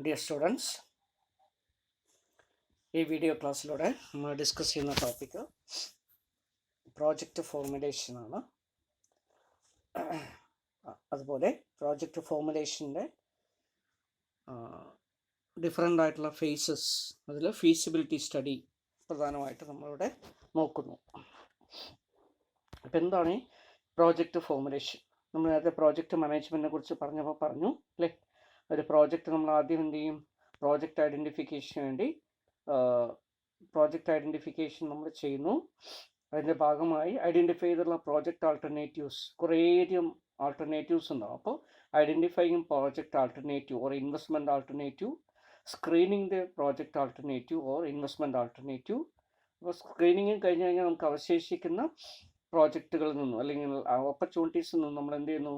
Dear students, ഈ video ക്ലാസ്സിലൂടെ നമ്മൾ discuss ചെയ്യുന്ന ടോപ്പിക്ക് പ്രോജക്റ്റ് ഫോർമുലേഷൻ ആണ്. അതുപോലെ പ്രോജക്റ്റ് ഫോർമുലേഷൻ്റെ ഡിഫറെൻ്റ് ആയിട്ടുള്ള ഫേസസ്, അതിൽ ഫീസിബിലിറ്റി സ്റ്റഡി പ്രധാനമായിട്ട് നമ്മളിവിടെ നോക്കുന്നു. അപ്പം എന്താണ് ഈ പ്രോജക്റ്റ് ഫോർമുലേഷൻ? നമ്മൾ നേരത്തെ പ്രോജക്റ്റ് മാനേജ്മെൻറ്റിനെ കുറിച്ച് പറഞ്ഞു അല്ലേ? ഒരു പ്രോജക്റ്റ് നമ്മൾ ആദ്യം എന്ത് ചെയ്യും? പ്രോജക്റ്റ് ഐഡൻറ്റിഫിക്കേഷന് വേണ്ടി പ്രോജക്റ്റ് ഐഡൻറ്റിഫിക്കേഷൻ നമ്മൾ ചെയ്യുന്നു. അതിൻ്റെ ഭാഗമായി ഐഡൻറ്റിഫൈ ചെയ്തിട്ടുള്ള പ്രോജക്റ്റ് ആൾട്ടർനേറ്റീവ്സ്, കുറേയധികം ആൾട്ടർനേറ്റീവ്സ് ഉണ്ടാവും. അപ്പോൾ identifying project alternative or investment alternative, screening the project alternative or investment alternative. അപ്പോൾ സ്ക്രീനിങ് കഴിഞ്ഞ് കഴിഞ്ഞാൽ നമുക്ക് അവശേഷിക്കുന്ന പ്രോജക്റ്റുകളിൽ നിന്നും അല്ലെങ്കിൽ ഓപ്പർച്യൂണിറ്റീസിൽ നിന്നും നമ്മൾ എന്ത് ചെയ്യുന്നു?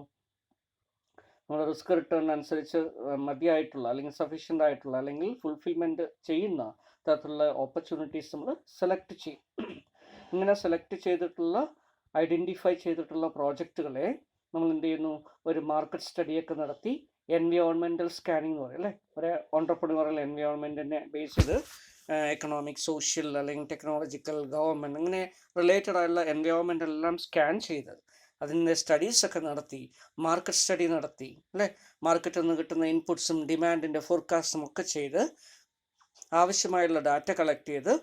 നമ്മൾ റിസ്ക് റിട്ടേൺ അനുസരിച്ച് മതിയായിട്ടുള്ള അല്ലെങ്കിൽ സഫീഷ്യൻ്റ് ആയിട്ടുള്ള അല്ലെങ്കിൽ ഫുൾഫിൽമെൻറ്റ് ചെയ്യുന്ന തരത്തിലുള്ള ഓപ്പർച്യൂണിറ്റീസ് നമ്മൾ സെലക്ട് ചെയ്യും. ഇങ്ങനെ സെലക്ട് ചെയ്തിട്ടുള്ള ഐഡൻറ്റിഫൈ ചെയ്തിട്ടുള്ള പ്രോജക്റ്റുകളെ നമ്മൾ എന്ത് ചെയ്യുന്നു? ഒരു മാർക്കറ്റ് സ്റ്റഡിയൊക്കെ നടത്തി എൻവയോൺമെൻറ്റൽ സ്കാനിങ് എന്ന് പറയും അല്ലേ? ഒരു ഓൺട്രപ്രന്യൂറൽ എൻവയോൺമെൻറ്റിനെ ബേസ് ചെയ്ത് എക്കണോമിക്, സോഷ്യൽ അല്ലെങ്കിൽ ടെക്നോളജിക്കൽ, ഗവൺമെൻറ് അങ്ങനെ റിലേറ്റഡ് ആയിട്ടുള്ള എൻവയോൺമെൻ്റ് എല്ലാം സ്കാൻ ചെയ്ത് അതിൻ്റെ സ്റ്റഡീസൊക്കെ നടത്തി, മാർക്കറ്റ് സ്റ്റഡി നടത്തി അല്ലേ? മാർക്കറ്റിൽ നിന്ന് കിട്ടുന്ന ഇൻപുട്സും ഡിമാൻഡിൻ്റെ ഫോർകാസ്റ്റും ഒക്കെ ചെയ്ത് ആവശ്യമായുള്ള ഡാറ്റ കളക്ട് ചെയ്ത്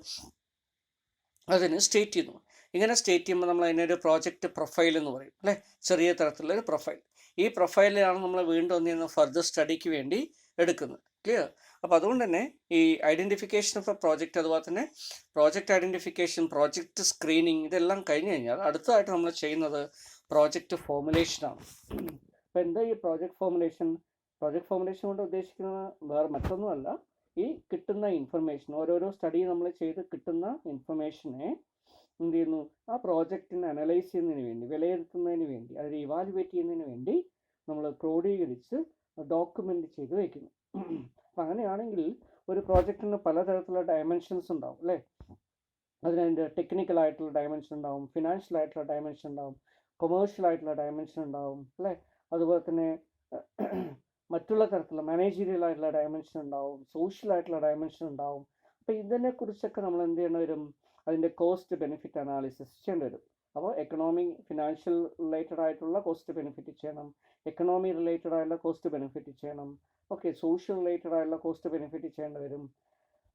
അതിന് സ്റ്റേറ്റ് ചെയ്യുന്നു. ഇങ്ങനെ സ്റ്റേറ്റ് ചെയ്യുമ്പോൾ നമ്മൾ അതിനൊരു പ്രോജക്റ്റ് പ്രൊഫൈൽ എന്ന് പറയും അല്ലേ? ചെറിയ തരത്തിലുള്ളൊരു പ്രൊഫൈൽ. ഈ പ്രൊഫൈലിലാണ് നമ്മൾ വീണ്ടും ഒന്നിന്ന് ഫർദർ സ്റ്റഡിക്ക് വേണ്ടി എടുക്കുന്നത്. ക്ലിയർ? അപ്പോൾ അതുകൊണ്ട് തന്നെ ഈ ഐഡൻറ്റിഫിക്കേഷൻ ഓഫ് എ പ്രോജക്റ്റ്, അതുപോലെ തന്നെ പ്രോജക്റ്റ് ഐഡൻറ്റിഫിക്കേഷൻ, പ്രോജക്റ്റ് സ്ക്രീനിങ്, ഇതെല്ലാം കഴിഞ്ഞ് കഴിഞ്ഞാൽ അടുത്തതായിട്ട് നമ്മൾ ചെയ്യുന്നത് പ്രോജക്റ്റ് ഫോർമുലേഷനാണ്. അപ്പോൾ എന്താ ഈ പ്രോജക്റ്റ് ഫോർമുലേഷൻ? പ്രോജക്റ്റ് ഫോർമുലേഷൻ കൊണ്ട് ഉദ്ദേശിക്കുന്നത് വേറെ മറ്റൊന്നുമല്ല, ഈ കിട്ടുന്ന ഇൻഫർമേഷൻ, ഓരോരോ സ്റ്റഡി നമ്മൾ ചെയ്ത് കിട്ടുന്ന ഇൻഫർമേഷനെ എന്ത് ചെയ്യുന്നു? ആ പ്രോജക്റ്റിനെ അനലൈസ് ചെയ്യുന്നതിന് വേണ്ടി, വിലയിരുത്തുന്നതിന് വേണ്ടി, അതിനെ ഇവാലുവേറ്റ് ചെയ്യുന്നതിന് വേണ്ടി നമ്മൾ ക്രോഡീകരിച്ച് ഡോക്യുമെൻ്റ് ചെയ്ത് വയ്ക്കുന്നു. അപ്പം അങ്ങനെയാണെങ്കിൽ ഒരു പ്രോജക്റ്റിന് പലതരത്തിലുള്ള ഡയമെൻഷൻസ് ഉണ്ടാവും അല്ലേ? അതിൻ്റെ ടെക്നിക്കൽ ആയിട്ടുള്ള ഡയമെൻഷൻ ഉണ്ടാവും, ഫിനാൻഷ്യൽ ആയിട്ടുള്ള ഡയമെൻഷൻ ഉണ്ടാവും, കൊമേഴ്ഷ്യൽ ആയിട്ടുള്ള ഡയമെൻഷൻ ഉണ്ടാവും അല്ലേ? അതുപോലെ തന്നെ മറ്റുള്ള തരത്തിലുള്ള മാനേജീരിയൽ ആയിട്ടുള്ള ഡയമെൻഷൻ ഉണ്ടാവും, സോഷ്യൽ ആയിട്ടുള്ള ഡയമെൻഷൻ ഉണ്ടാവും. അപ്പോൾ ഇതിനെക്കുറിച്ചൊക്കെ നമ്മൾ എന്ത് ചെയ്യേണ്ടി വരും? അതിൻ്റെ കോസ്റ്റ് ബെനിഫിറ്റ് അനാലിസിസ് ചെയ്യേണ്ടി വരും. അപ്പോൾ എക്കണോമി, ഫിനാൻഷ്യൽ റിലേറ്റഡ് ആയിട്ടുള്ള കോസ്റ്റ് ബെനിഫിറ്റ് ചെയ്യണം, എക്കണോമി റിലേറ്റഡ് ആയിട്ടുള്ള കോസ്റ്റ് ബെനിഫിറ്റ് ചെയ്യണം, ഓക്കെ, സോഷ്യൽ റിലേറ്റഡ് ആയിട്ടുള്ള കോസ്റ്റ് ബെനിഫിറ്റ് ചെയ്യേണ്ടി വരും,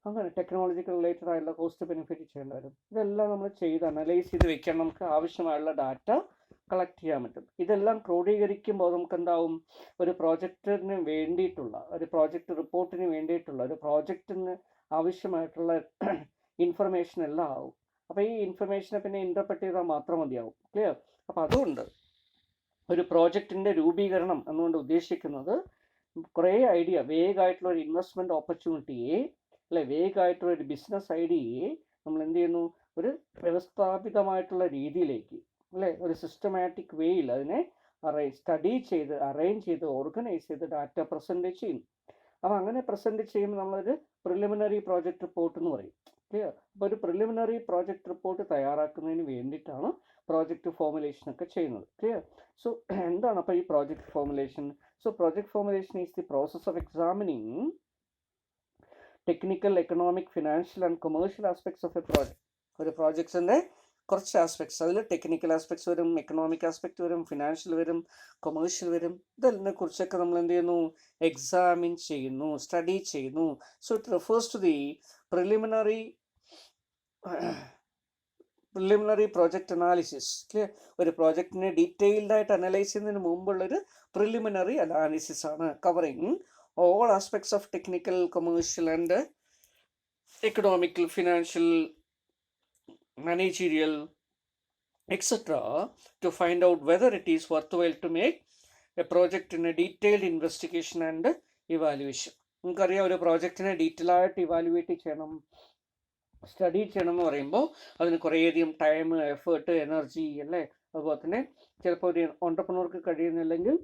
അങ്ങനെ ടെക്നോളജിക്കൽ റിലേറ്റഡ് ആയിട്ടുള്ള കോസ്റ്റ് ബെനിഫിറ്റ് ചെയ്യേണ്ടി വരും. ഇതെല്ലാം നമ്മൾ ചെയ്ത് അനലൈസ് ചെയ്ത് വെക്കാൻ നമുക്ക് ആവശ്യമായുള്ള ഡാറ്റ കളക്ട് ചെയ്യാൻ പറ്റും. ഇതെല്ലാം ക്രോഡീകരിക്കുമ്പോൾ നമുക്ക് എന്താവും? ഒരു പ്രോജക്റ്റിന് വേണ്ടിയിട്ടുള്ള, ഒരു പ്രോജക്റ്റ് റിപ്പോർട്ടിന് വേണ്ടിയിട്ടുള്ള, ഒരു പ്രോജക്റ്റിന് ആവശ്യമായിട്ടുള്ള ഇൻഫർമേഷൻ എല്ലാം ആവും. അപ്പോൾ ഈ ഇൻഫർമേഷനെ പിന്നെ ഇൻ്റർപ്രറ്റ് ചെയ്താൽ മാത്രം മതിയാവും. ക്ലിയർ? അപ്പോൾ അതുകൊണ്ട് ഒരു പ്രോജക്റ്റിൻ്റെ രൂപീകരണം എന്നുകൊണ്ട് ഉദ്ദേശിക്കുന്നത് കുറേ ഐഡിയ, വേഗമായിട്ടുള്ള ഒരു ഇൻവെസ്റ്റ്മെൻറ്റ് ഓപ്പർച്യൂണിറ്റിയെ അല്ലെ, വേഗമായിട്ടുള്ള ഒരു ബിസിനസ് ഐഡിയയെ നമ്മൾ എന്ത് ചെയ്യുന്നു? ഒരു വ്യവസ്ഥാപിതമായിട്ടുള്ള രീതിയിലേക്ക് അല്ലേ, ഒരു സിസ്റ്റമാറ്റിക് വേയിൽ അതിനെ സ്റ്റഡി ചെയ്ത്, അറേഞ്ച് ചെയ്ത്, ഓർഗനൈസ് ചെയ്ത് ഡാറ്റ പ്രസൻറ്റ് ചെയ്യുന്നു. അപ്പോൾ അങ്ങനെ പ്രസൻറ്റ് ചെയ്യുമ്പോൾ നമ്മളൊരു പ്രിലിമിനറി പ്രോജക്റ്റ് റിപ്പോർട്ട് എന്ന് പറയും. ക്ലിയർ? അപ്പോൾ ഒരു പ്രിലിമിനറി പ്രോജക്റ്റ് റിപ്പോർട്ട് തയ്യാറാക്കുന്നതിന് വേണ്ടിയിട്ടാണ് പ്രോജക്റ്റ് ഫോർമുലേഷനൊക്കെ ചെയ്യുന്നത്. ക്ലിയർ? സോ എന്താണ് അപ്പോൾ ഈ project formulation? So project formulation is the process of examining technical, economic, financial and commercial aspects of A project. ഒരു പ്രോജക്ട്സിൻ്റെ കുറച്ച് ആസ്പെക്ട്സ്, അതിൽ ടെക്നിക്കൽ ആസ്പെക്ട്സ് വരും, എക്കണോമിക് ആസ്പെക്ട് വരും, ഫിനാൻഷ്യൽ വരും, കൊമേഴ്ഷ്യൽ വരും. ഇതിനെ കുറിച്ചൊക്കെ നമ്മൾ എന്ത് ചെയ്യുന്നു? എക്സാമിൻ ചെയ്യുന്നു, സ്റ്റഡി ചെയ്യുന്നു. So it refers to the preliminary project analysis. Clear? ഒരു പ്രോജക്റ്റിനെ ഡീറ്റെയിൽഡ് ആയിട്ട് അനലൈസ് ചെയ്യുന്നതിന് മുമ്പുള്ളൊരു പ്രിലിമിനറി അനാലിസിസ് ആണ്, covering all aspects of technical, commercial and economical, financial, managerial, etc. to find out whether it is worthwhile to make a project in a detailed investigation and evaluation. നമുക്കറിയാം, ഒരു പ്രോജക്റ്റിനെ detail ആയിട്ട് evaluate ചെയ്യണം, study ചെയ്യണം എന്ന് പറയുമ്പോൾ അതിന് കുറേയധികം time, effort, energy അല്ലേ? അതുപോലെ തന്നെ ചിലപ്പോൾ ഒരു ഓൺട്രപ്രനർക്ക് കഴിയുന്നില്ലെങ്കിൽ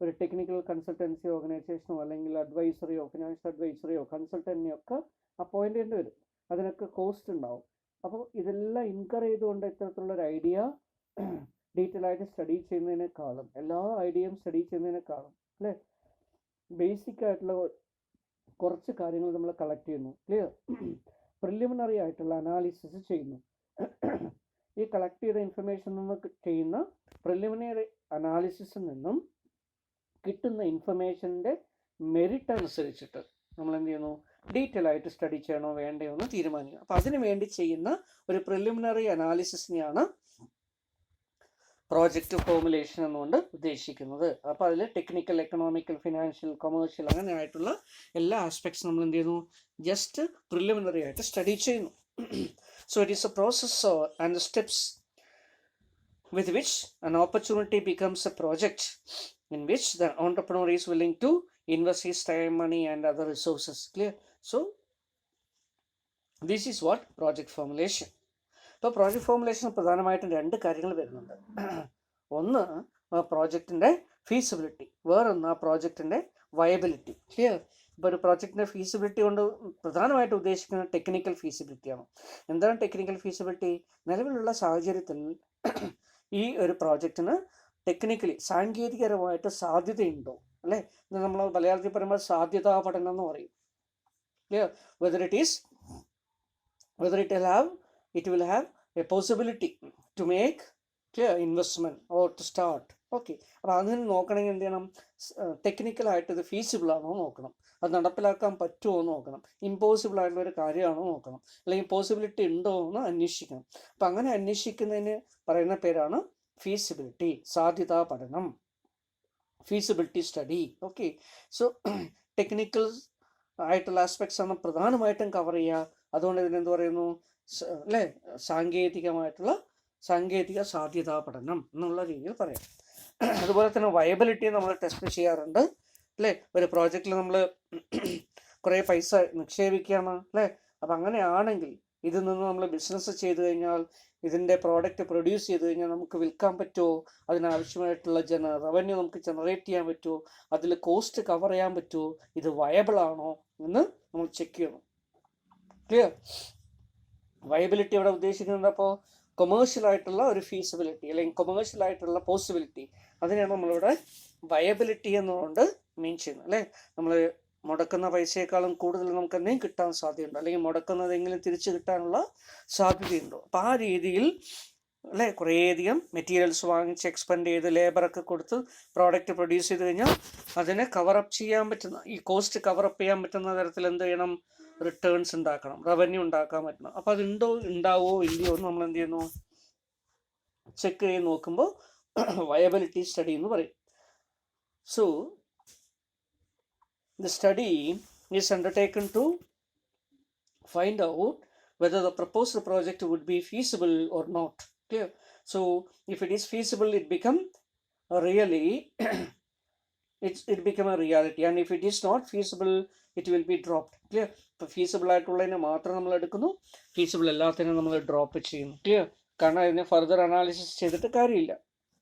ഒരു ടെക്നിക്കൽ കൺസൾട്ടൻസി ഓർഗനൈസേഷനോ അല്ലെങ്കിൽ അഡ്വൈസറിയോ, ഫിനാൻഷ്യൽ അഡ്വൈസറിയോ, കൺസൾട്ടൻറ്റിനെയോ ഒക്കെ അപ്പോയിൻ്റ് ചെയ്യേണ്ടി വരും. അതിനൊക്കെ കോസ്റ്റ് ഉണ്ടാവും. അപ്പോൾ ഇതെല്ലാം ഇൻകർ ചെയ്തുകൊണ്ട് ഇത്തരത്തിലുള്ളൊരു ഐഡിയ ഡീറ്റെയിൽ ആയിട്ട് സ്റ്റഡി ചെയ്യുന്നതിനേക്കാളും, എല്ലാ ഐഡിയയും സ്റ്റഡി ചെയ്യുന്നതിനേക്കാളും അല്ലേ, ബേസിക് ആയിട്ടുള്ള കുറച്ച് കാര്യങ്ങൾ നമ്മൾ കളക്ട് ചെയ്യുന്നു. ക്ലിയർ? പ്രിലിമിനറി ആയിട്ടുള്ള അനാലിസിസ് ചെയ്യുന്നു. ഈ കളക്ട് ചെയ്ത ഇൻഫർമേഷൻ നിന്ന് ചെയ്യുന്ന പ്രിലിമിനറി അനാലിസിസിൽ നിന്നും കിട്ടുന്ന ഇൻഫർമേഷൻ്റെ മെറിറ്റ് അനുസരിച്ചിട്ട് നമ്മൾ എന്ത് ചെയ്യുന്നു, ഡീറ്റെയിൽ ആയിട്ട് സ്റ്റഡി ചെയ്യണോ വേണ്ടയോ എന്ന് തീരുമാനിക്കുക. അപ്പോൾ അതിനു വേണ്ടി ചെയ്യുന്ന ഒരു പ്രിലിമിനറി അനാലിസിസിനെയാണ് പ്രോജക്റ്റ് ഫോർമുലേഷൻ എന്നുകൊണ്ട് ഉദ്ദേശിക്കുന്നത്. അപ്പോൾ അതിൽ ടെക്നിക്കൽ, എക്കണോമിക്കൽ, ഫിനാൻഷ്യൽ, കൊമേഴ്ഷ്യൽ അങ്ങനെ ആയിട്ടുള്ള എല്ലാ ആസ്പെക്ട്സും നമ്മൾ എന്ത് ചെയ്യുന്നു, ജസ്റ്റ് പ്രിലിമിനറി ആയിട്ട് സ്റ്റഡി ചെയ്യുന്നു. So it is A process and steps with which an opportunity becomes a project in which the entrepreneur is willing to invest his time, money and other resources. Clear? So this is what project formulation. ഇപ്പോൾ project formulation പ്രധാനമായിട്ടും രണ്ട് കാര്യങ്ങൾ വരുന്നുണ്ട്. ഒന്ന് ആ പ്രോജക്റ്റിൻ്റെ feasibility, വേറൊന്ന് ആ പ്രോജക്റ്റിൻ്റെ viability. Clear? ഇപ്പോൾ ഒരു പ്രോജക്റ്റിൻ്റെ ഫീസിബിലിറ്റി കൊണ്ട് പ്രധാനമായിട്ട് ഉദ്ദേശിക്കുന്നത് ടെക്നിക്കൽ ഫീസിബിലിറ്റിയാണ്. എന്താണ് ടെക്നിക്കൽ ഫീസിബിലിറ്റി? നിലവിലുള്ള സാഹചര്യത്തിൽ ഈ ഒരു പ്രോജക്റ്റിന് ടെക്നിക്കലി സാങ്കേതികപരമായിട്ട് സാധ്യതയുണ്ടോ, അല്ലേ? ഇത് നമ്മൾ മലയാളത്തിൽ പറയുമ്പോൾ സാധ്യതാ പഠനം എന്ന് പറയും. Clear? Whether it will have a possibility to make clear investment or to start. Okay, അപ്പോൾ അതിന് നോക്കണമെങ്കിൽ എന്ത് ചെയ്യണം, ടെക്നിക്കലായിട്ട് ഇത് ഫീസിബിൾ ആണോ നോക്കണം, അത് നടപ്പിലാക്കാൻ പറ്റുമോ എന്ന് നോക്കണം, ഇമ്പോസിബിൾ ആയിട്ടുള്ള ഒരു കാര്യമാണോ നോക്കണം, അല്ലെങ്കിൽ പോസിബിലിറ്റി ഉണ്ടോ എന്ന് അന്വേഷിക്കണം. അപ്പം അങ്ങനെ അന്വേഷിക്കുന്നതിന് പറയുന്ന പേരാണ് ഫീസിബിലിറ്റി, സാധ്യതാ പഠനം, feasibility study. Okay, so technical ആയിട്ടുള്ള ആസ്പെക്ട്സ് ആണ് പ്രധാനമായിട്ടും കവർ ചെയ്യുക. അതുകൊണ്ട് ഇതിനെന്ത് പറയുന്നു, അല്ലേ, സാങ്കേതിക സാധ്യതാ പഠനം എന്നുള്ള രീതിയിൽ പറയാം. അതുപോലെ തന്നെ വയബിലിറ്റി നമ്മൾ ടെസ്റ്റ് ചെയ്യാറുണ്ട്, അല്ലേ? ഒരു പ്രോജക്റ്റിൽ നമ്മൾ കുറേ പൈസ നിക്ഷേപിക്കുകയാണ്, അല്ലേ? അപ്പം അങ്ങനെയാണെങ്കിൽ ഇതിൽ നിന്ന് നമ്മൾ ബിസിനസ് ചെയ്ത് കഴിഞ്ഞാൽ, ഇതിൻ്റെ പ്രോഡക്റ്റ് പ്രൊഡ്യൂസ് ചെയ്ത് കഴിഞ്ഞാൽ നമുക്ക് വിൽക്കാൻ പറ്റുമോ, അതിനാവശ്യമായിട്ടുള്ള റവന്യൂ നമുക്ക് ജനറേറ്റ് ചെയ്യാൻ പറ്റുമോ, അതിൽ കോസ്റ്റ് കവർ ചെയ്യാൻ പറ്റുമോ, ഇത് വയബിൾ ആണോ എന്ന് നമ്മൾ ചെക്ക് ചെയ്യണം. ക്ലിയർ? വയബിലിറ്റി ഇവിടെ ഉദ്ദേശിക്കുന്നത് അപ്പോൾ കൊമേഴ്ഷ്യൽ ആയിട്ടുള്ള ഒരു ഫീസിബിലിറ്റി അല്ലെങ്കിൽ കൊമേഴ്ഷ്യൽ ആയിട്ടുള്ള പോസിബിലിറ്റി, അതിനെയാണ് നമ്മളിവിടെ വയബിലിറ്റി എന്നുകൊണ്ട് മീൻ ചെയ്യുന്നത്, അല്ലേ? നമ്മൾ മുടക്കുന്ന പൈസയേക്കാളും കൂടുതൽ നമുക്ക് എന്തെങ്കിലും കിട്ടാൻ സാധ്യതയുണ്ടോ, അല്ലെങ്കിൽ മുടക്കുന്നതെങ്കിലും തിരിച്ചു കിട്ടാനുള്ള സാധ്യതയുണ്ടോ? അപ്പം ആ രീതിയിൽ, അല്ലേ, കുറേയധികം മെറ്റീരിയൽസ് വാങ്ങിച്ച് എക്സ്പെൻഡ് ചെയ്ത് ലേബറൊക്കെ കൊടുത്ത് പ്രോഡക്റ്റ് പ്രൊഡ്യൂസ് ചെയ്ത് കഴിഞ്ഞാൽ അതിനെ കവറപ്പ് ചെയ്യാൻ പറ്റുന്ന, ഈ കോസ്റ്റ് കവറപ്പ് ചെയ്യാൻ പറ്റുന്ന തരത്തിൽ എന്ത് ചെയ്യണം, റിട്ടേൺസ് ഉണ്ടാക്കണം, റവന്യൂ ഉണ്ടാക്കാൻ പറ്റണം. അപ്പോൾ അതുണ്ടോ, ഉണ്ടാവോ ഇല്ലയോ എന്ന് നമ്മൾ എന്ത് ചെയ്യുന്നു, ചെക്ക് ചെയ്ത് നോക്കുമ്പോൾ വയബിലിറ്റി സ്റ്റഡി എന്ന് പറയും. So the study is undertaken to find out whether the proposed project would be feasible or not. Clear? So if it is feasible, it become really it become a reality, and if it is not feasible, it will be dropped. Clear? ഇപ്പോൾ feasible ആയിട്ടുള്ളതിനെ മാത്രം നമ്മൾ എടുക്കുന്നു, feasible എല്ലാത്തിനും നമ്മൾ drop ചെയ്യുന്നു. Clear? കാരണം അതിനെ further analysis ചെയ്തിട്ട് കാര്യമില്ല.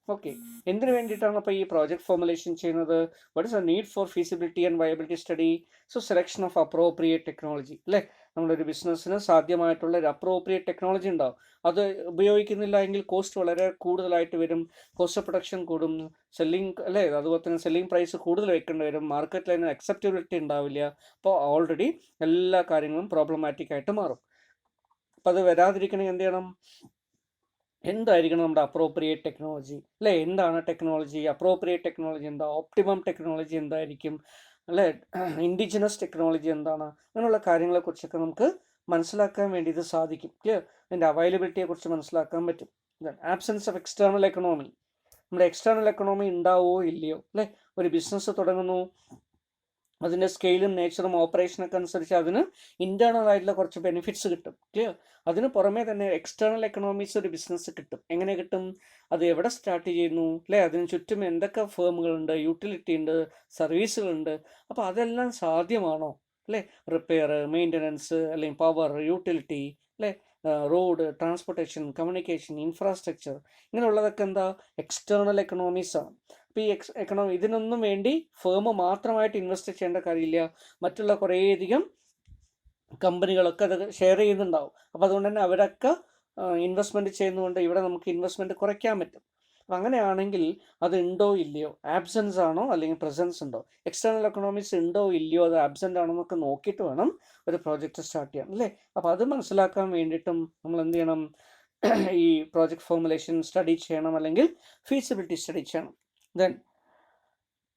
ഓക്കെ, എന്തിനു വേണ്ടിയിട്ടാണ് അപ്പോൾ ഈ പ്രോജക്റ്റ് ഫോർമുലേഷൻ ചെയ്യുന്നത്? What is A need for feasibility and viability study? So selection of appropriate technology, അല്ലേ? നമ്മളൊരു ബിസിനസ്സിന് സാധ്യമായിട്ടുള്ള ഒരു അപ്രോപ്രിയേറ്റ് ടെക്നോളജി ഉണ്ടാവും. അത് ഉപയോഗിക്കുന്നില്ല എങ്കിൽ കോസ്റ്റ് വളരെ കൂടുതലായിട്ട് വരും, കോസ്റ്റ് ഓഫ് പ്രൊഡക്ഷൻ കൂടും, സെല്ലിങ്, അല്ലേ? അതുപോലെ തന്നെ സെല്ലിംഗ് പ്രൈസ് കൂടുതൽ വെക്കേണ്ടി വരും, മാർക്കറ്റിൽ അതിന് അക്സെപ്റ്റബിലിറ്റി ഉണ്ടാവില്ല. അപ്പോൾ ഓൾറെഡി എല്ലാ കാര്യങ്ങളും പ്രോബ്ലമാറ്റിക് ആയിട്ട് മാറും. അപ്പോൾ അത് വരാതിരിക്കണമെങ്കിൽ എന്ത് ചെയ്യണം, എന്തായിരിക്കണം നമ്മുടെ അപ്രോപ്രിയേറ്റ് ടെക്നോളജി, അല്ലേ? എന്താണ് ടെക്നോളജി, അപ്രോപ്രിയേറ്റ് ടെക്നോളജി എന്താ, ഓപ്റ്റിമം ടെക്നോളജി എന്തായിരിക്കും, അല്ലേ? ഇൻഡിജിനസ് ടെക്നോളജി എന്താണ്, അങ്ങനെയുള്ള കാര്യങ്ങളെക്കുറിച്ചൊക്കെ നമുക്ക് മനസ്സിലാക്കാൻ വേണ്ടി ഇത് സാധിക്കും. ക്ലിയർ? അതിൻ്റെ അവൈലബിലിറ്റിയെക്കുറിച്ച് മനസ്സിലാക്കാൻ പറ്റും. ആബ്സെൻസ് ഓഫ് എക്സ്റ്റേണൽ എക്കണോമി, നമ്മുടെ എക്സ്റ്റേണൽ എക്കണോമി ഉണ്ടാവോ ഇല്ലയോ, അല്ലേ? ഒരു ബിസിനസ് തുടങ്ങുന്നു, അതിൻ്റെ സ്കെയിലും നേച്ചറും ഓപ്പറേഷനൊക്കെ അനുസരിച്ച് അതിന് ഇൻറ്റേർണൽ ആയിട്ടുള്ള കുറച്ച് ബെനിഫിറ്റ്സ് കിട്ടും. ക്ലിയർ? അതിന് പുറമേ തന്നെ എക്സ്റ്റേണൽ എക്കണോമീസ് ഒരു ബിസിനസ് കിട്ടും. എങ്ങനെ കിട്ടും? അത് എവിടെ സ്റ്റാർട്ട് ചെയ്യുന്നു, അല്ലേ? അതിന് ചുറ്റും എന്തൊക്കെ ഫേമുകളുണ്ട്, യൂട്ടിലിറ്റി ഉണ്ട്, സർവീസുകളുണ്ട്. അപ്പോൾ അതെല്ലാം സാധ്യമാണോ, അല്ലേ? റിപ്പയർ, മെയിൻ്റനൻസ്, അല്ലെങ്കിൽ പവർ, യൂട്ടിലിറ്റി, അല്ലേ? റോഡ്, ട്രാൻസ്പോർട്ടേഷൻ, കമ്മ്യൂണിക്കേഷൻ, ഇൻഫ്രാസ്ട്രക്ചർ, ഇങ്ങനെയുള്ളതൊക്കെ എന്താ, എക്സ്റ്റേണൽ എക്കണോമീസാണ്. അപ്പോൾ ഈ എക്കണോമി, ഇതിനൊന്നും വേണ്ടി ഫേം മാത്രമായിട്ട് ഇൻവെസ്റ്റ് ചെയ്യേണ്ട കാര്യമില്ല, മറ്റുള്ള കുറേയധികം കമ്പനികളൊക്കെ അത് ഷെയർ ചെയ്യുന്നുണ്ടാവും. അപ്പോൾ അതുകൊണ്ട് തന്നെ അവരൊക്കെ ഇൻവെസ്റ്റ്മെൻറ്റ് ചെയ്യുന്നതുകൊണ്ട് ഇവിടെ നമുക്ക് ഇൻവെസ്റ്റ്മെൻറ്റ് കുറയ്ക്കാൻ പറ്റും. അപ്പം അങ്ങനെയാണെങ്കിൽ അത് ഉണ്ടോ ഇല്ലയോ, ആബ്സെൻസ് ആണോ അല്ലെങ്കിൽ പ്രസൻസ് ഉണ്ടോ, എക്സ്റ്റേണൽ എക്കണോമിക്സ് ഉണ്ടോ ഇല്ലയോ, അത് ആബ്സെൻ്റ് ആണോ എന്നൊക്കെ നോക്കിയിട്ട് വേണം ഒരു പ്രോജക്റ്റ് സ്റ്റാർട്ട് ചെയ്യാൻ അല്ലേ. അപ്പോൾ അത് മനസ്സിലാക്കാൻ വേണ്ടിയിട്ടും നമ്മൾ എന്ത് ചെയ്യണം, ഈ പ്രോജക്റ്റ് ഫോർമുലേഷൻ സ്റ്റഡി ചെയ്യണം അല്ലെങ്കിൽ ഫീസിബിലിറ്റി സ്റ്റഡി ചെയ്യണം. Then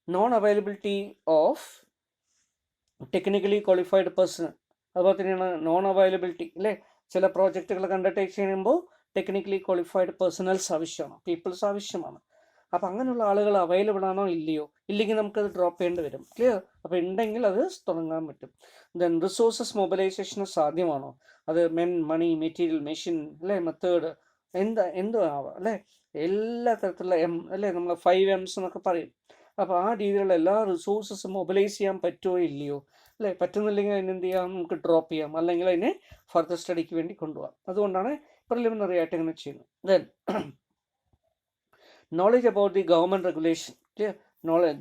non availability of technically qualified person, അതുപോലെ തന്നെയാണ് നോൺ അവൈലബിലിറ്റി അല്ലേ. ചില പ്രോജക്റ്റുകൾ അണ്ടർടേക്ക് ചെയ്യുമ്പോൾ ടെക്നിക്കലി ക്വാളിഫൈഡ് പേഴ്സണൽസ് ആവശ്യമാണ്, പീപ്പിൾസ് ആവശ്യമാണ്. അപ്പോൾ അങ്ങനെയുള്ള ആളുകൾ അവൈലബിൾ ആണോ ഇല്ലയോ, ഇല്ലെങ്കിൽ നമുക്കത് ഡ്രോപ്പ് ചെയ്യേണ്ടി വരും. ക്ലിയർ? അപ്പോൾ ഉണ്ടെങ്കിൽ അത് തുടങ്ങാൻ പറ്റും. ദെൻ റിസോഴ്സസ് മൊബിലൈസേഷന് സാധ്യമാണോ, അത് മെൻ, മണി, മെറ്റീരിയൽ, മെഷീൻ അല്ലേ, മെത്തേഡ് എന്തോ ആവാം അല്ലേ, എല്ലാ തരത്തിലുള്ള അല്ലേ, നമ്മൾ 5 M's എന്നൊക്കെ പറയും. അപ്പോൾ ആ രീതിയിലുള്ള എല്ലാ റിസോഴ്സസും മൊബിലൈസ് ചെയ്യാൻ പറ്റുമോ ഇല്ലയോ അല്ലേ. പറ്റുന്നില്ലെങ്കിൽ അതിനെന്ത് ചെയ്യാം, നമുക്ക് ഡ്രോപ്പ് ചെയ്യാം, അല്ലെങ്കിൽ അതിനെ ഫർദർ സ്റ്റഡിക്ക് വേണ്ടി കൊണ്ടുപോകാം. അതുകൊണ്ടാണ് പ്രിലിമിനറി ആയിട്ട് ഇങ്ങനെ ചെയ്യുന്നത്. Then knowledge about the government regulation.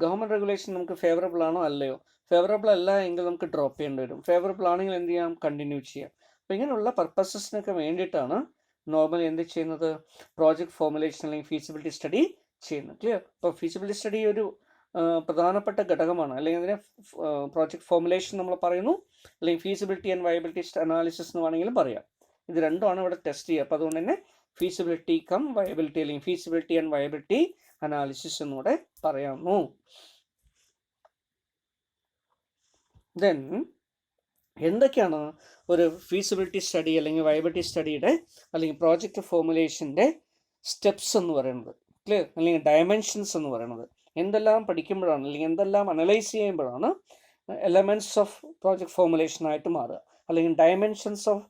Government regulation നമുക്ക് ഫേവറബിൾ ആണോ അല്ലയോ, ഫേവറബിൾ അല്ല എങ്കിൽ നമുക്ക് ഡ്രോപ്പ് ചെയ്യേണ്ടി വരും, ഫേവറബിൾ ആണെങ്കിൽ എന്ത് ചെയ്യാം, കണ്ടിന്യൂ ചെയ്യാം. അപ്പോൾ ഇങ്ങനെയുള്ള പർപ്പസസിനൊക്കെ വേണ്ടിയിട്ടാണ് നോർമലി എന്ത് ചെയ്യുന്നത്, പ്രോജക്റ്റ് ഫോർമുലേഷൻ അല്ലെങ്കിൽ ഫീസിബിലിറ്റി സ്റ്റഡി ചെയ്യുന്നത്. ക്ലിയർ? അപ്പോൾ ഫീസിബിലിറ്റി സ്റ്റഡി ഒരു പ്രധാനപ്പെട്ട ഘടകമാണ്, അല്ലെങ്കിൽ അതിനെ പ്രോജക്റ്റ് ഫോർമുലേഷൻ നമ്മൾ പറയുന്നു, അല്ലെങ്കിൽ ഫീസിബിലിറ്റി ആൻഡ് വയബിലിറ്റി അനാലിസിസ് എന്ന് വേണമെങ്കിലും പറയാം. ഇത് രണ്ടുമാണ് ഇവിടെ ടെസ്റ്റ് ചെയ്യുക. അപ്പോൾ അതുകൊണ്ട് തന്നെ ഫീസിബിലിറ്റി കം വയബിലിറ്റി അല്ലെങ്കിൽ ഫീസിബിലിറ്റി ആൻഡ് വയബിലിറ്റി അനാലിസിസ് എന്നൂടെ പറയാമോ. ദെൻ എന്തൊക്കെയാണ് ഒരു ഫീസിബിലിറ്റി സ്റ്റഡി അല്ലെങ്കിൽ വയബിലിറ്റി സ്റ്റഡിയുടെ അല്ലെങ്കിൽ പ്രോജക്റ്റ് ഫോർമുലേഷൻ്റെ സ്റ്റെപ്സ് എന്ന് പറയുന്നത്, ക്ലിയർ, അല്ലെങ്കിൽ ഡയമെൻഷൻസ് എന്ന് പറയുന്നത്. എന്തെല്ലാം പഠിക്കുമ്പോഴാണ് അല്ലെങ്കിൽ എന്തെല്ലാം അനലൈസ് ചെയ്യുമ്പോഴാണ് എലമെൻറ്റ്സ് ഓഫ് പ്രോജക്റ്റ് ഫോർമുലേഷനായിട്ട് മാറുക, അല്ലെങ്കിൽ ഡയമെൻഷൻസ് ഓഫ്